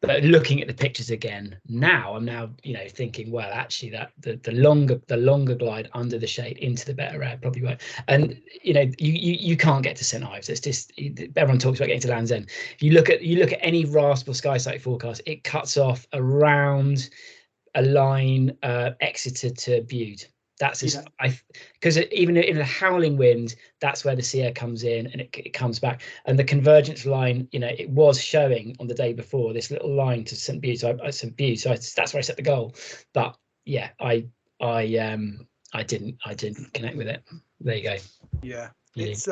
but looking at the pictures again now, I'm now, you know, thinking, well, actually that the longer glide under the shade into the better air probably won't. And you know, you can't get to St Ives. It's just, everyone talks about getting to Land's End. If you look at any RASP or SkySight forecast, it cuts off around a line Exeter to Bude. That's as because even in a howling wind, that's where the sea air comes in and it comes back. And the convergence line, you know, it was showing on the day before this little line to St Bude. So that's where I set the goal. But yeah, I didn't connect with it. There you go. Yeah, it's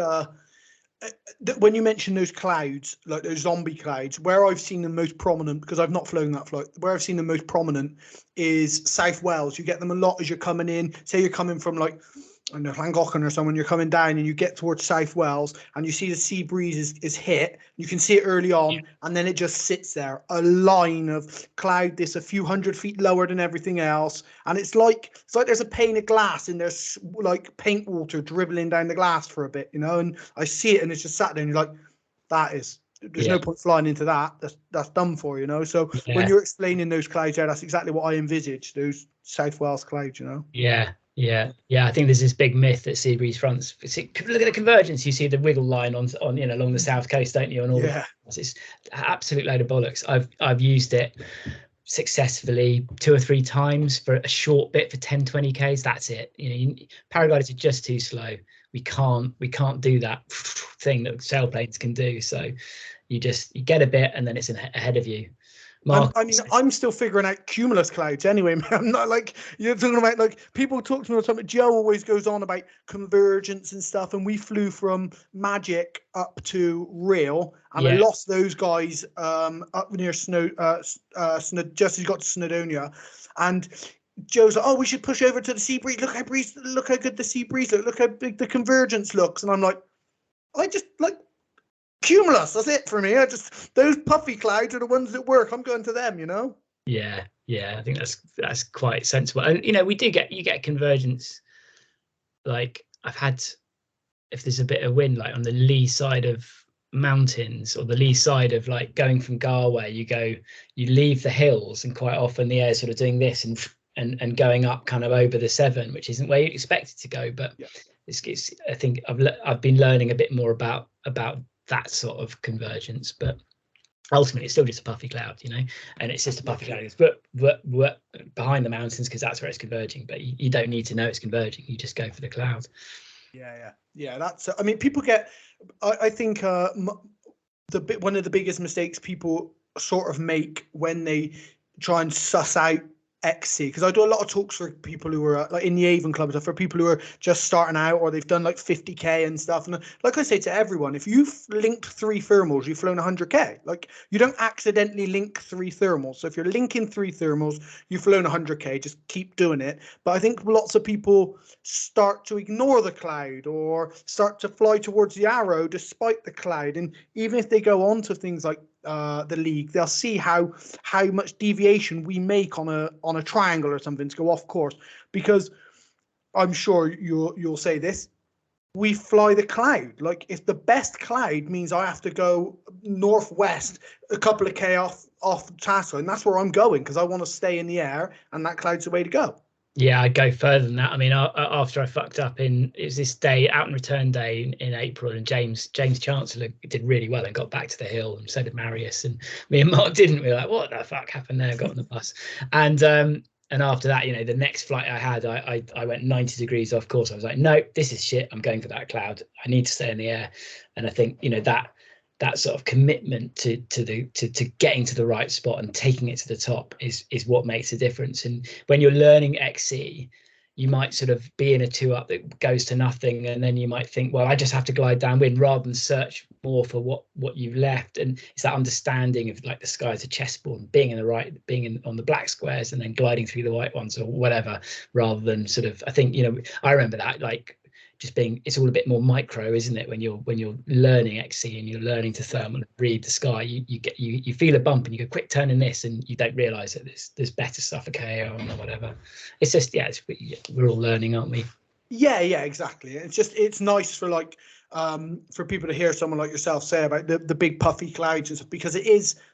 when you mention those clouds, like those zombie clouds, where I've seen them most prominent, because I've not flown that flight, where I've seen them most prominent is South Wales. You get them a lot as you're coming in. Say you're coming from like, I don't know, Llangollen or someone, you're coming down and you get towards South Wales and you see the sea breeze is hit. You can see it early on, and then it just sits there, a line of cloud that's a few hundred feet lower than everything else. And it's like there's a pane of glass and there's like paint water dribbling down the glass for a bit, you know, and I see it and it's just sat there and you're like, there's no point flying into that. That's done for, you know. So when you're explaining those clouds there, that's exactly what I envisaged, those South Wales clouds, you know. Yeah. I think there's this big myth that sea breeze fronts. Look at the convergence. You see the wiggle line on you know, along the south coast, don't you? And all it's an absolute load of bollocks. I've used it successfully 2 or 3 times for a short bit for 10-20 k's. That's it. You know, paragliders are just too slow. We can't do that thing that sailplanes can do. So you get a bit and then it's ahead of you. I mean, I'm still figuring out cumulus clouds anyway, man. I'm not like, you're talking about, like, people talk to me all the time. Joe always goes on about convergence and stuff, and we flew from Magic up to Real, and I lost those guys up near Snow, just as you got to Snowdonia, and Joe's like, oh, we should push over to the sea breeze. Look how good the sea breeze looks. Look how big the convergence looks. And I'm like, I just like cumulus. That's it for me. Those puffy clouds are the ones that work. I'm going to them, you know. Yeah. I think that's quite sensible. And you know, you get convergence. Like I've had, if there's a bit of wind, like on the lee side of mountains or the lee side of like going from Galway, you leave the hills, and quite often the air's sort of doing this and going up kind of over the Severn, which isn't where you expect it to go. But it's I think I've been learning a bit more about that sort of convergence, but ultimately it's still just a puffy cloud, you know, and it's just a puffy cloud. But behind the mountains, because that's where it's converging. But you don't need to know it's converging. You just go for the cloud. Yeah. That's. I mean, people get. I think one of the biggest mistakes people sort of make when they try and suss out XC, because I do a lot of talks for people who are like in the Avon Club, for people who are just starting out or they've done like 50k and stuff. And like I say to everyone, if you've linked 3 thermals, you've flown 100k. Like, you don't accidentally link 3 thermals. So if you're linking 3 thermals, you've flown 100k. Just keep doing it. But I think lots of people start to ignore the cloud or start to fly towards the arrow despite the cloud. And even if they go on to things like the league, they'll see how much deviation we make on a triangle or something to go off course, because I'm sure you'll say this, we fly the cloud. Like, if the best cloud means I have to go northwest a couple of k off task line, that's where I'm going, because I want to stay in the air, and that cloud's the way to go. Yeah, I'd go further than that. I mean, after I fucked up it was this day, out and return day in April, and James Chancellor did really well and got back to the hill, and so did Marius, and me and Mark didn't. We were like, what the fuck happened there? Got on the bus, and after that, you know, the next flight I had, I went 90 degrees off course. I was like, no, this is shit. I'm going for that cloud. I need to stay in the air. And I think, you know, that sort of commitment to getting to the right spot and taking it to the top is what makes a difference. And when you're learning XC, you might sort of be in a 2-up that goes to nothing, and then you might think, well, I just have to glide downwind, rather than search more for what you've left. And it's that understanding of like the sky as a chessboard, being on the black squares and then gliding through the white ones or whatever, rather than sort of, I think, you know, I remember that, like, just being, it's all a bit more micro, isn't it? When you're learning XC and you're learning to thermal and read the sky, you feel a bump and you go, quick turn in this, and you don't realise that there's better stuff, okay, or whatever. It's just, we're all learning, aren't we? Yeah, exactly. It's nice for like for people to hear someone like yourself say about the big puffy clouds and stuff, because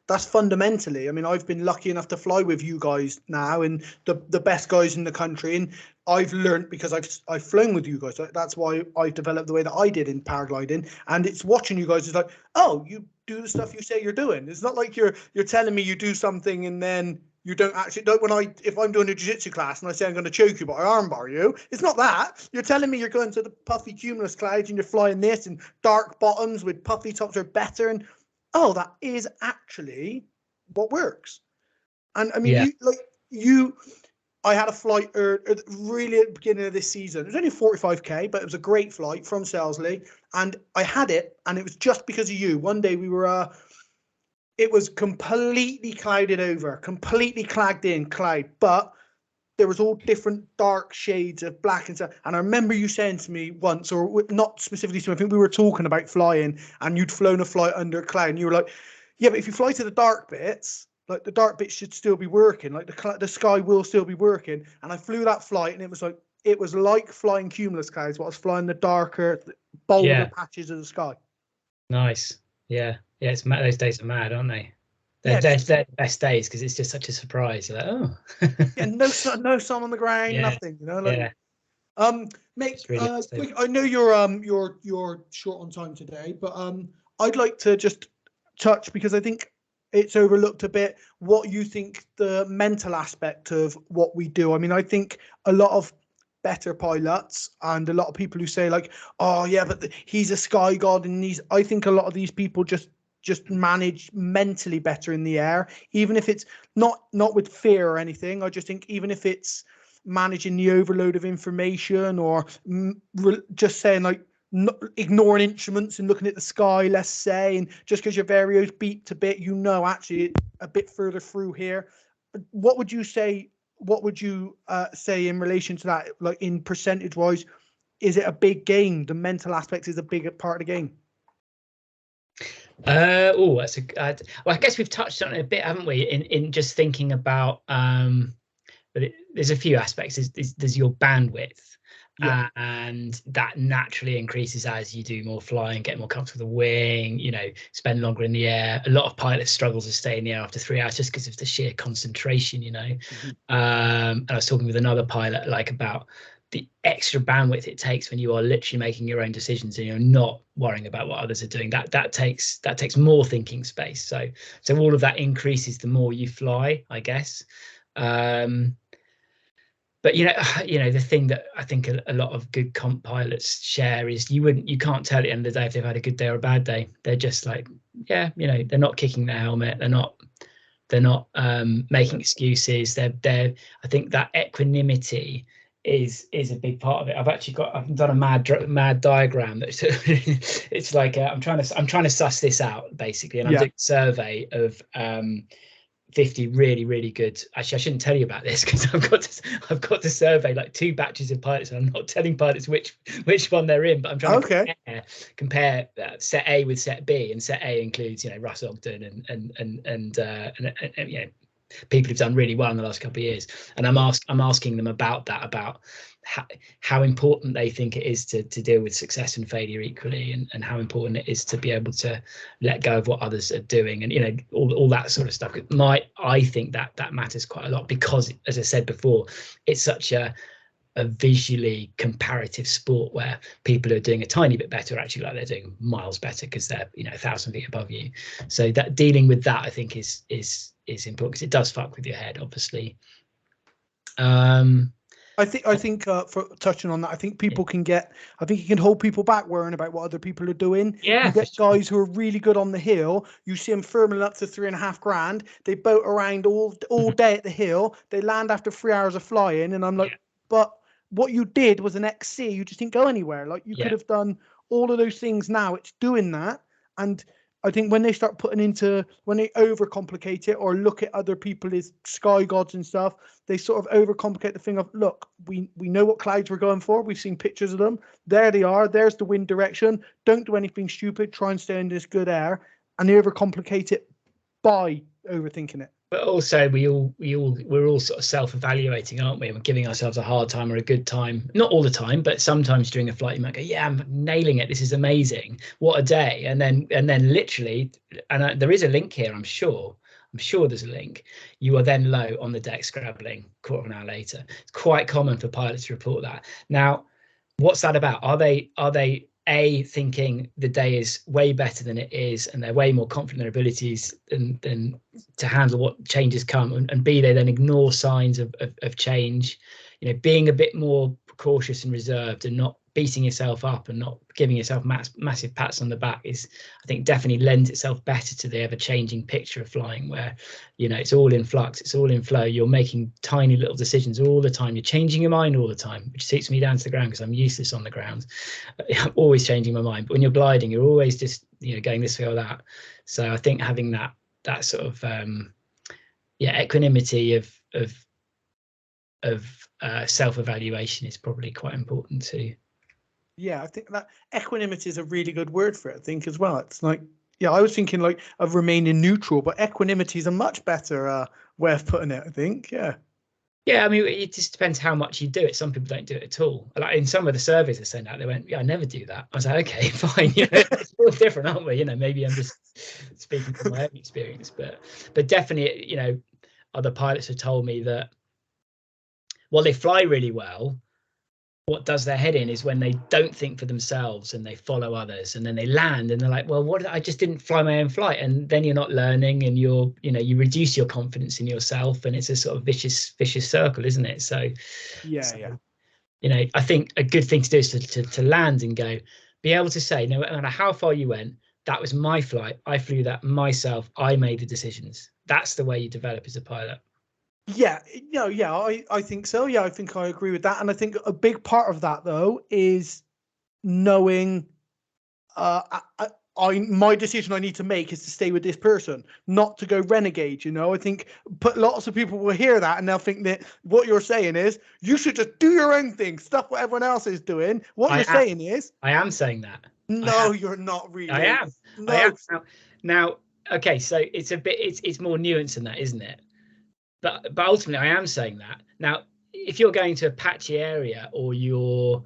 that's fundamentally. I mean, I've been lucky enough to fly with you guys now, and the best guys in the country, and I've learned because I've flown with you guys. That's why I developed the way that I did in paragliding, and it's watching you guys is like, oh, you do the stuff you say you're doing. It's not like you're telling me you do something and then you don't actually don't. If I'm doing a jiu-jitsu class and I say I'm going to choke you but I armbar you, it's not that. You're telling me you're going to the puffy cumulus clouds and you're flying this, and dark bottoms with puffy tops are better, and that is actually what works. And I mean, Yeah. I had a flight really at the beginning of this season. It was only 45k, but it was a great flight from Selsley, and I had it, and it was just because of you. One day we were it was completely clouded over, completely clagged in cloud, but there was all different dark shades of black and stuff. And I remember you saying to me once, or not specifically to me, I think we were talking about flying, and you'd flown a flight under a cloud, and you were like, yeah, but if you fly to the dark bits, like the dark bits should still be working, like the sky will still be working. And I flew that flight, and it was like flying cumulus clouds, but I was flying the darker, bolder patches of the sky. Nice. Yeah. It's those days are mad, aren't they? They're the best days because it's just such a surprise. You're like, oh. Yeah, no sun on the ground, nothing. Mate, really I know you're short on time today, but I'd like to just touch, because I think it's overlooked a bit, what you think the mental aspect of what we do. I mean, I think a lot of better pilots and a lot of people who say like, oh yeah, but he's a sky god, and I think a lot of these people just manage mentally better in the air, even if it's not with fear or anything. I just think even if it's managing the overload of information, or just saying like ignoring instruments and looking at the sky, let's say, and just because your vario's beeped a bit, actually a bit further through here. What would you say in relation to that, like in percentage wise? Is it a big game? The mental aspect is a big part of the game. That's well, I guess we've touched on it a bit, haven't we? In just thinking about, but there's a few aspects. There's your bandwidth, and that naturally increases as you do more flying, get more comfortable with the wing. Spend longer in the air. A lot of pilots struggle to stay in the air after 3 hours just because of the sheer concentration. Mm-hmm. And I was talking with another pilot like about the extra bandwidth it takes when you are literally making your own decisions and you're not worrying about what others are doing. That takes more thinking space. So all of that increases the more you fly, I guess. But the thing that I think a lot of good comp pilots share is you can't tell at the end of the day if they've had a good day or a bad day. They're just like, they're not kicking their helmet. They're not making excuses. I think that equanimity is a big part of it. I've done a mad diagram that it's like I'm trying to suss this out basically, and I'm doing a survey of 50 really, really good. Actually, I shouldn't tell you about this because I've got to survey like 2 batches of pilots, and I'm not telling pilots which one they're in, but I'm trying to compare set A with set B, and set A includes Russ Ogden and people who've done really well in the last couple of years, and I'm asking them about how important they think it is to deal with success and failure equally, and how important it is to be able to let go of what others are doing, and all that sort of stuff. I think that matters quite a lot, because as I said before, it's such a visually comparative sport where people who are doing a tiny bit better actually like they're doing miles better because they're 1,000 feet above you. So that dealing with that, I think, is important, because it does fuck with your head, obviously. I think for touching on that, I think people can you can hold people back worrying about what other people are doing. Yeah, you get guys who are really good on the hill. You see them firming up to $3.5 grand. They boat around all day at the hill. They land after 3 hours of flying, and I'm like, but what you did was an XC. You just didn't go anywhere. Like you could have done all of those things. Now it's doing that, and I think when they start when they overcomplicate it or look at other people as sky gods and stuff, they sort of overcomplicate the thing of, look, we know what clouds we're going for. We've seen pictures of them. There they are. There's the wind direction. Don't do anything stupid. Try and stay in this good air. And they overcomplicate it by overthinking it. But also, we're all sort of self-evaluating, aren't we? And we're giving ourselves a hard time or a good time. Not all the time, but sometimes during a flight, you might go, "Yeah, I'm nailing it. This is amazing. What a day!" And then literally, and there is a link here. I'm sure. I'm sure there's a link. You are then low on the deck, scrabbling. Quarter of an hour later, it's quite common for pilots to report that. Now, what's that about? Are they thinking the day is way better than it is, and they're way more confident in their abilities than to handle what changes come, and B, they then ignore signs of change, being a bit more cautious and reserved and not beating yourself up and not giving yourself massive pats on the back is, I think, definitely lends itself better to the ever-changing picture of flying, where it's all in flux, it's all in flow, you're making tiny little decisions all the time, you're changing your mind all the time, which takes me down to the ground because I'm useless on the ground. I'm always changing my mind, but when you're gliding, you're always just going this way or that. So I think having that sort of equanimity of self-evaluation is probably quite important too. Yeah, I think that equanimity is a really good word for it, I think, as well. It's like, yeah, I was thinking like of remaining neutral, but equanimity is a much better way of putting it, I think. Yeah. Yeah, I mean, it just depends how much you do it. Some people don't do it at all. Like in some of the surveys I sent out, they went, "Yeah, I never do that." I was like, "Okay, fine." It's all different, aren't we? Maybe I'm just speaking from my own experience, but definitely, other pilots have told me that while they fly really well, what does their head in is when they don't think for themselves and they follow others, and then they land and they're like, "Well, I just didn't fly my own flight," and then you're not learning, and you reduce your confidence in yourself, and it's a sort of vicious circle, isn't it? So Yeah. I think a good thing to do is to land and be able to say, no matter how far you went, that was my flight, I flew that myself, I made the decisions. That's the way you develop as a pilot. Yeah, I think so. Yeah, I think I agree with that. And I think a big part of that, though, is knowing my decision I need to make is to stay with this person, not to go renegade. I think lots of people will hear that and they'll think that what you're saying is you should just do your own thing, stuff what everyone else is doing. What you're saying is, I am saying that. no, you're not really. I am. No. I am. Now, okay, so it's more nuanced than that, isn't it? But ultimately, I am saying that. Now, if you're going to a patchy area, or you're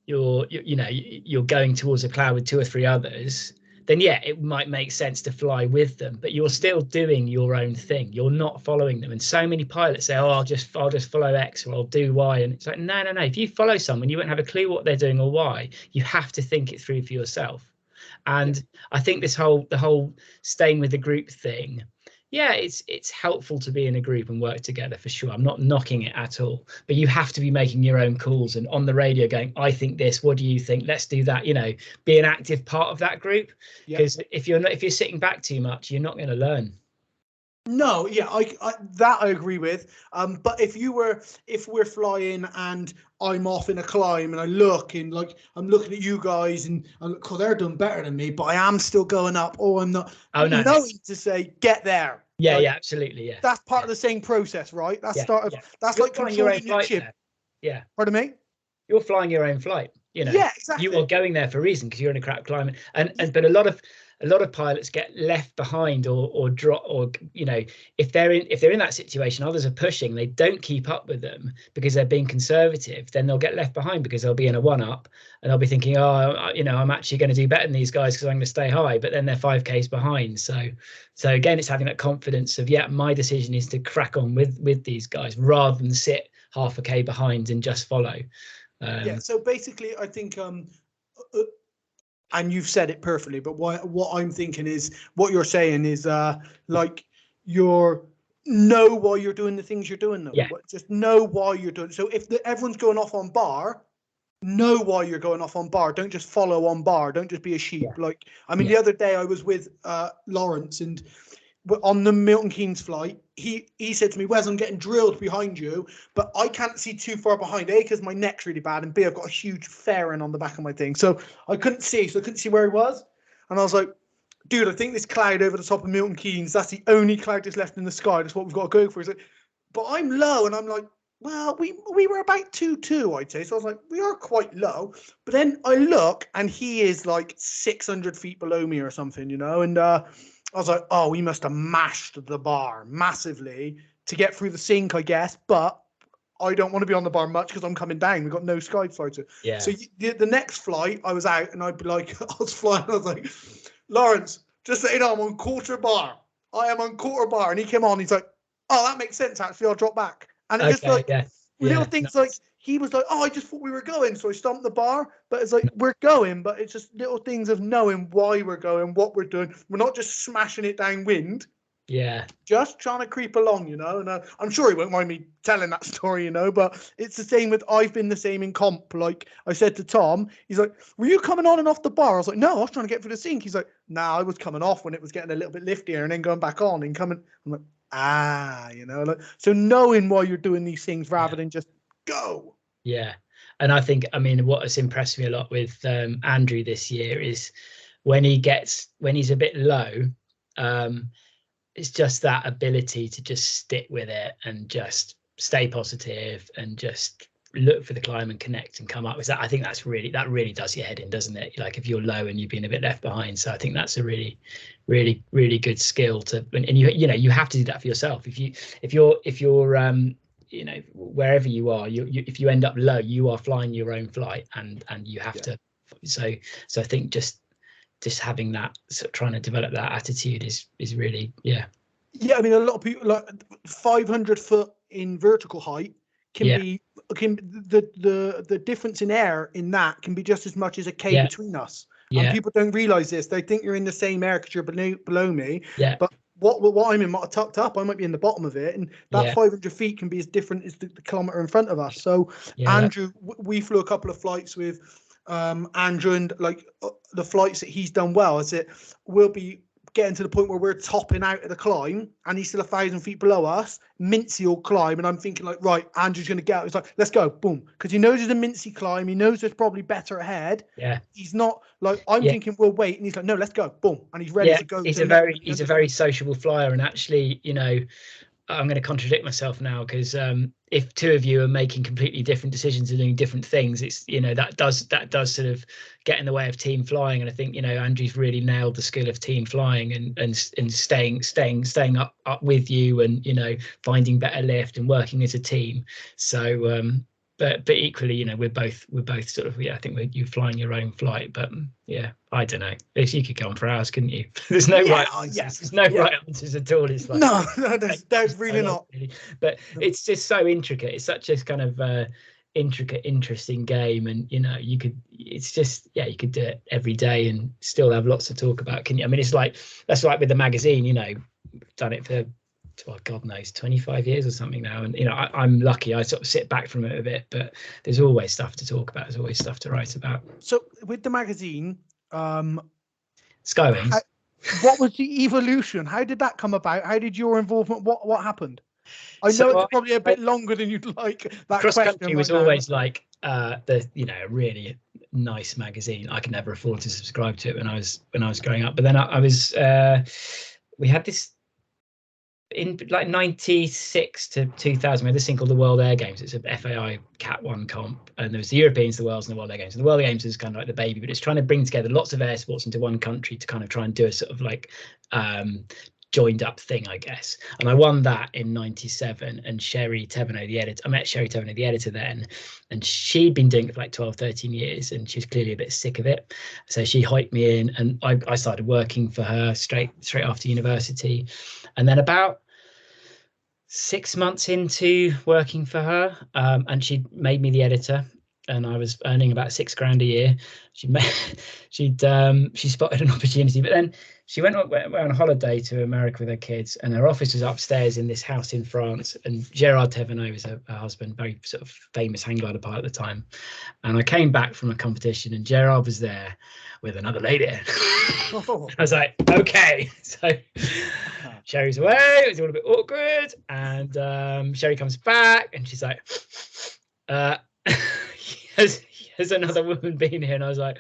going towards a cloud with two or three others, then yeah, it might make sense to fly with them, but you're still doing your own thing. You're not following them. And so many pilots say, "Oh, I'll just follow X, or I'll do Y." And it's like, no. If you follow someone, you won't have a clue what they're doing or why. You have to think it through for yourself. And I think the whole staying with the group thing, yeah, it's helpful to be in a group and work together, for sure. I'm not knocking it at all, but you have to be making your own calls and on the radio going, "I think this, what do you think? Let's do that." Be an active part of that group, because if you're sitting back too much, you're not going to learn. No, yeah, I agree with. But if we're flying and I'm off in a climb and I look and like I'm looking at you guys and they're doing better than me, but I am still going up. Oh, I'm not. Oh no. Knowing to say get there. Yeah, yeah, absolutely, yeah. That's part of the same process, right? That's that's you're like controlling your chip. there. Yeah. Pardon me? You're flying your own flight. Yeah, exactly. You are going there for a reason, because you're in a crap climate, and but a lot of pilots get left behind or drop, or if they're in that situation, others are pushing, they don't keep up with them because they're being conservative, then they'll get left behind because they'll be in a one-up and they'll be thinking, "Oh, I'm actually going to do better than these guys because I'm going to stay high," but then they're 5Ks behind. So again, it's having that confidence of, my decision is to crack on with these guys rather than sit half a K behind and just follow. So basically, I think and you've said it perfectly, but what I'm thinking is what you're saying is like know why you're doing the things you're doing, though. Yeah. Just know why you're doing. So if everyone's going off on bar, know why you're going off on bar. Don't just follow on bar. Don't just be a sheep. The other day I was with Lawrence, and on the Milton Keynes flight, he said to me, "Wes, I'm getting drilled behind you, but I can't see too far behind, A, because my neck's really bad, and B, I've got a huge fairing on the back of my thing." So I couldn't see where he was. And I was like, "Dude, I think this cloud over the top of Milton Keynes, that's the only cloud that's left in the sky. That's what we've got to go for." He's like, "But I'm low." And I'm like, "Well, we were about 2-2, I'd say." So I was like, "We are quite low." But then I look, and he is like 600 feet below me or something, and I was like, oh, we must have mashed the bar massively to get through the sink, I guess. But I don't want to be on the bar much because I'm coming down. We've got no sky fighter. Yeah. So the next flight, I was out and I'd be like, I was flying. I was like, Lawrence, just so you know, I'm on quarter bar. I am on quarter bar. And he came on. He's like, oh, that makes sense. Actually, I'll drop back. And it just like little things like he was like, oh, I just thought we were going. So I stomped the bar. But it's like, we're going. But it's just little things of knowing why we're going, what we're doing. We're not just smashing it downwind. Yeah. Just trying to creep along, and I'm sure he won't mind me telling that story, but it's the same with, I've been the same in comp. Like I said to Tom, he's like, were you coming on and off the bar? I was like, no, I was trying to get through the sink. He's like, nah, I was coming off when it was getting a little bit liftier and then going back on and coming. I'm like, like, so knowing why you're doing these things rather than just go. Yeah. And I think, what has impressed me a lot with Andrew this year is when he's a bit low, it's just that ability to just stick with it and just stay positive and just look for the climb and connect and come up with that. I think that really does your head in, doesn't it? Like if you're low and you've been a bit left behind. So I think that's a really, really, really good skill to, and you have to do that for yourself. If you're wherever you are, if you end up low, you are flying your own flight and you have to. So I think just having that, sort of trying to develop that attitude is really a lot of people, like 500 foot in vertical height can the difference in air in that can be just as much as a K between us. And people don't realize this. They think you're in the same air because you're below me. But what I'm in, tucked up, I might be in the bottom of it, and that 500 feet can be as different as the kilometer in front of us. So Andrew, we flew a couple of flights with Andrew, and like the flights that he's done well is that we'll be getting to the point where we're topping out of the climb and he's still 1,000 feet below us, mincy old climb, and I'm thinking like, right, Andrew's gonna get out. He's like, let's go, boom, because he knows there's a mincy climb, he knows there's probably better ahead. He's not like, I'm thinking we'll wait, and he's like, no, let's go, boom, and he's ready to go. He's a very sociable flyer, and actually, I'm going to contradict myself now, because if two of you are making completely different decisions and doing different things, it's that does sort of get in the way of team flying. And I think Andrew's really nailed the skill of team flying and staying up with you, and finding better lift and working as a team. So but equally, we're both sort of, I think you're flying your own flight, but I don't know. You could go on for hours, couldn't you? There's no right answers. There's no right answers at all. It's like no, there's really not. Really. But it's just so intricate. It's such a kind of intricate, interesting game, and you could do it every day and still have lots to talk about. Can you? It's like, that's like with the magazine. Done it for, well, God knows, 25 years or something now, and I'm lucky. I sort of sit back from it a bit, but there's always stuff to talk about. There's always stuff to write about. So with the magazine, Skywings, what was the evolution? How did that come about? How did your involvement? What happened? I know it's probably a bit longer than you'd like. That Cross Country was always like really nice magazine. I could never afford to subscribe to it when I was growing up. But then I was we had this in like 96 to 2000. We had this thing called the World Air Games. It's a FAI Cat 1 comp, and there was the Europeans, the Worlds, and the World Air Games. And the World Air Games is kind of like the baby, but it's trying to bring together lots of air sports into one country to kind of try and do a sort of like joined up thing, I guess. And I won that in 97, and Sherry Tevenot, the editor, I met Sherry Tevenot, the editor then, and she'd been doing it for like 12, 13 years, and she was clearly a bit sick of it. So she hiked me in, and I started working for her straight after university. And then about 6 months into working for her, and she made me the editor, and I was earning about $6,000 a year. She spotted an opportunity, but then she went on holiday to America with her kids, and her office was upstairs in this house in France. And Gérard Thévenot was her husband, very sort of famous hang glider pilot at the time. And I came back from a competition, and Gérard was there with another lady. I was like, okay. So Sherry's away. It was a little bit awkward, and Sherry comes back, and she's like, has another woman been here? And I was like,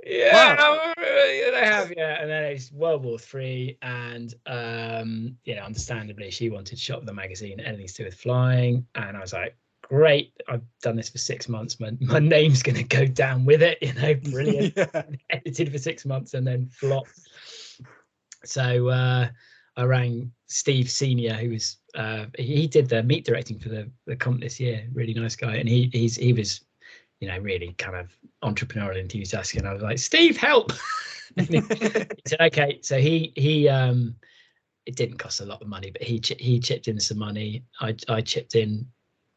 yeah, wow. They have, yeah. And then it's World War III, and understandably, she wanted shot with the magazine, anything to do with flying. And I was like, great, I've done this for 6 months. My name's going to go down with it, brilliant. Edited for 6 months and then flop. So I rang Steve Senior, who was he did the meet directing for the comp this year. Really nice guy, and he was, you know, really kind of entrepreneurial enthusiastic. And I was like, Steve, help! And he said, okay. So he it didn't cost a lot of money, but he chipped in some money. I chipped in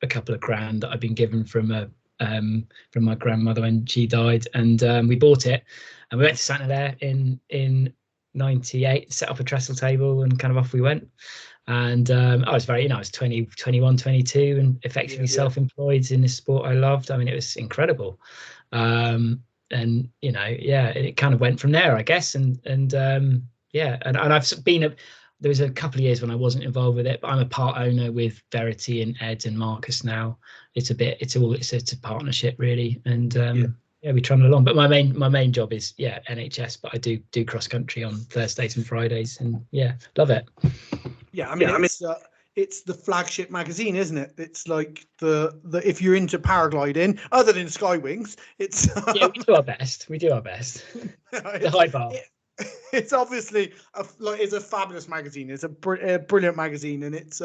a couple of grand that I'd been given from my grandmother when she died, and we bought it, and we went to Santander in '98, set up a trestle table, and kind of off we went. And I was very, you know, I was 20, 21, 22, and effectively self-employed in this sport I loved. I mean, it was incredible. And you know, yeah, it kind of went from there, I guess. And yeah, and I've been there was a couple of years when I wasn't involved with it, but I'm a part owner with Verity and Ed and Marcus now. It's a partnership really, and yeah, we're trundling along. But my main job is NHS, but I do cross country on Thursdays and Fridays, and yeah, love it. Yeah, I mean, it's the flagship magazine, isn't it? It's like the if you're into paragliding, other than Skywings, it's yeah, we do our best. The high bar. It's obviously it's a fabulous magazine. It's a brilliant magazine, and it's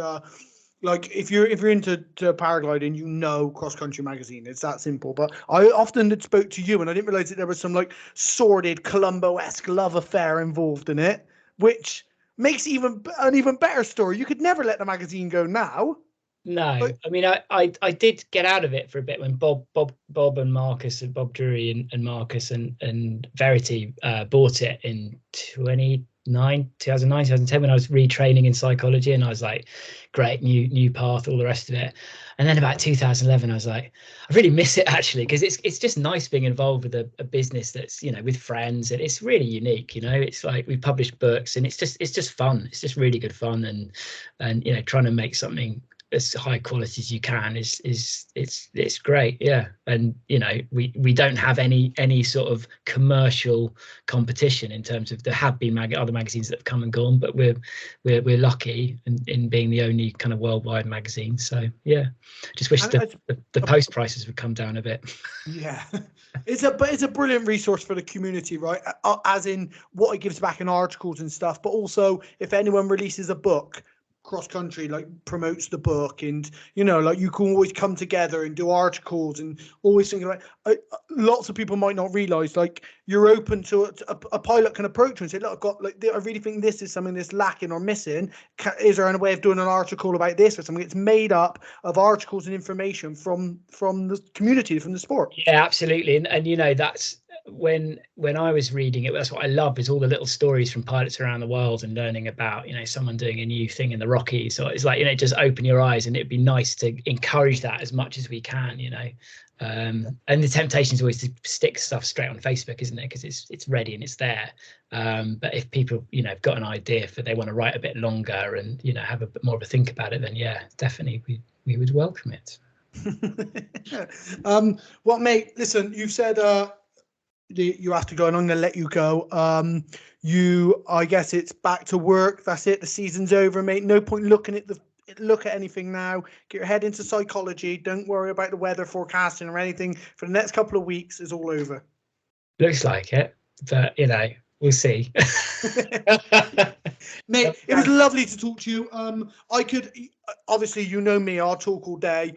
like if you're into paragliding, you know, Cross Country Magazine. It's that simple. But I often spoke to you, and I didn't realize that there was some like sordid Columbo-esque love affair involved in it, which makes an even better story. You could never let the magazine go now. No, I mean, I did get out of it for a bit when Bob and Marcus and Bob Drury and Marcus and Verity bought it in 2009, 2010, when I was retraining in psychology, and I was like, great, new path, all the rest of it. And then about 2011, I was like, I really miss it actually, because it's just nice being involved with a business that's, you know, with friends, and it's really unique. You know, it's like we publish books, and it's just fun. It's just really good fun, and you know, trying to make something as high quality as you can it's great. Yeah. And you know, we don't have any sort of commercial competition in terms of there have been other magazines that have come and gone, but we're lucky in being the only kind of worldwide magazine. So yeah, just wish the post prices would come down a bit. Yeah, it's a brilliant resource for the community, right? As in what it gives back in articles and stuff, but also if anyone releases a book, Cross Country like promotes the book, and you know, like you can always come together and do articles, and always thinking like lots of people might not realize like you're open to a pilot can approach you and say, look, I've got like I really think this is something that's lacking or missing. Is there a way of doing an article about this or something? It's made up of articles and information from the community, from the sport. Yeah, absolutely. And you know, that's when I was reading it, that's what I love, is all the little stories from pilots around the world and learning about, you know, someone doing a new thing in the Rockies. So it's like, you know, just open your eyes, and it'd be nice to encourage that as much as we can, you know. And the temptation is always to stick stuff straight on Facebook, isn't it? Because it's ready and it's there. But if people, you know, have got an idea for they want to write a bit longer and, you know, have a bit more of a think about it, then yeah, definitely we would welcome it. Well, mate, listen, you've said you have to go, and I'm going to let you go. I guess it's back to work. That's it. The season's over, mate. No point looking at anything now. Get your head into psychology. Don't worry about the weather forecasting or anything for the next couple of weeks. It's all over. Looks like it, but you know, we'll see. Mate, it was lovely to talk to you. I could obviously, you know me, I'll talk all day.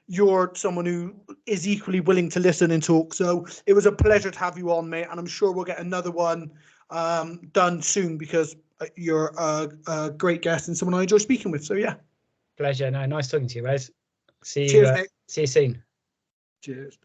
You're someone who is equally willing to listen and talk, so it was a pleasure to have you on, mate, and I'm sure we'll get another one done soon, because you're a great guest and someone I enjoy speaking with. So yeah, pleasure. No, nice talking to you, Wes. See Cheers, you mate. See you soon. Cheers.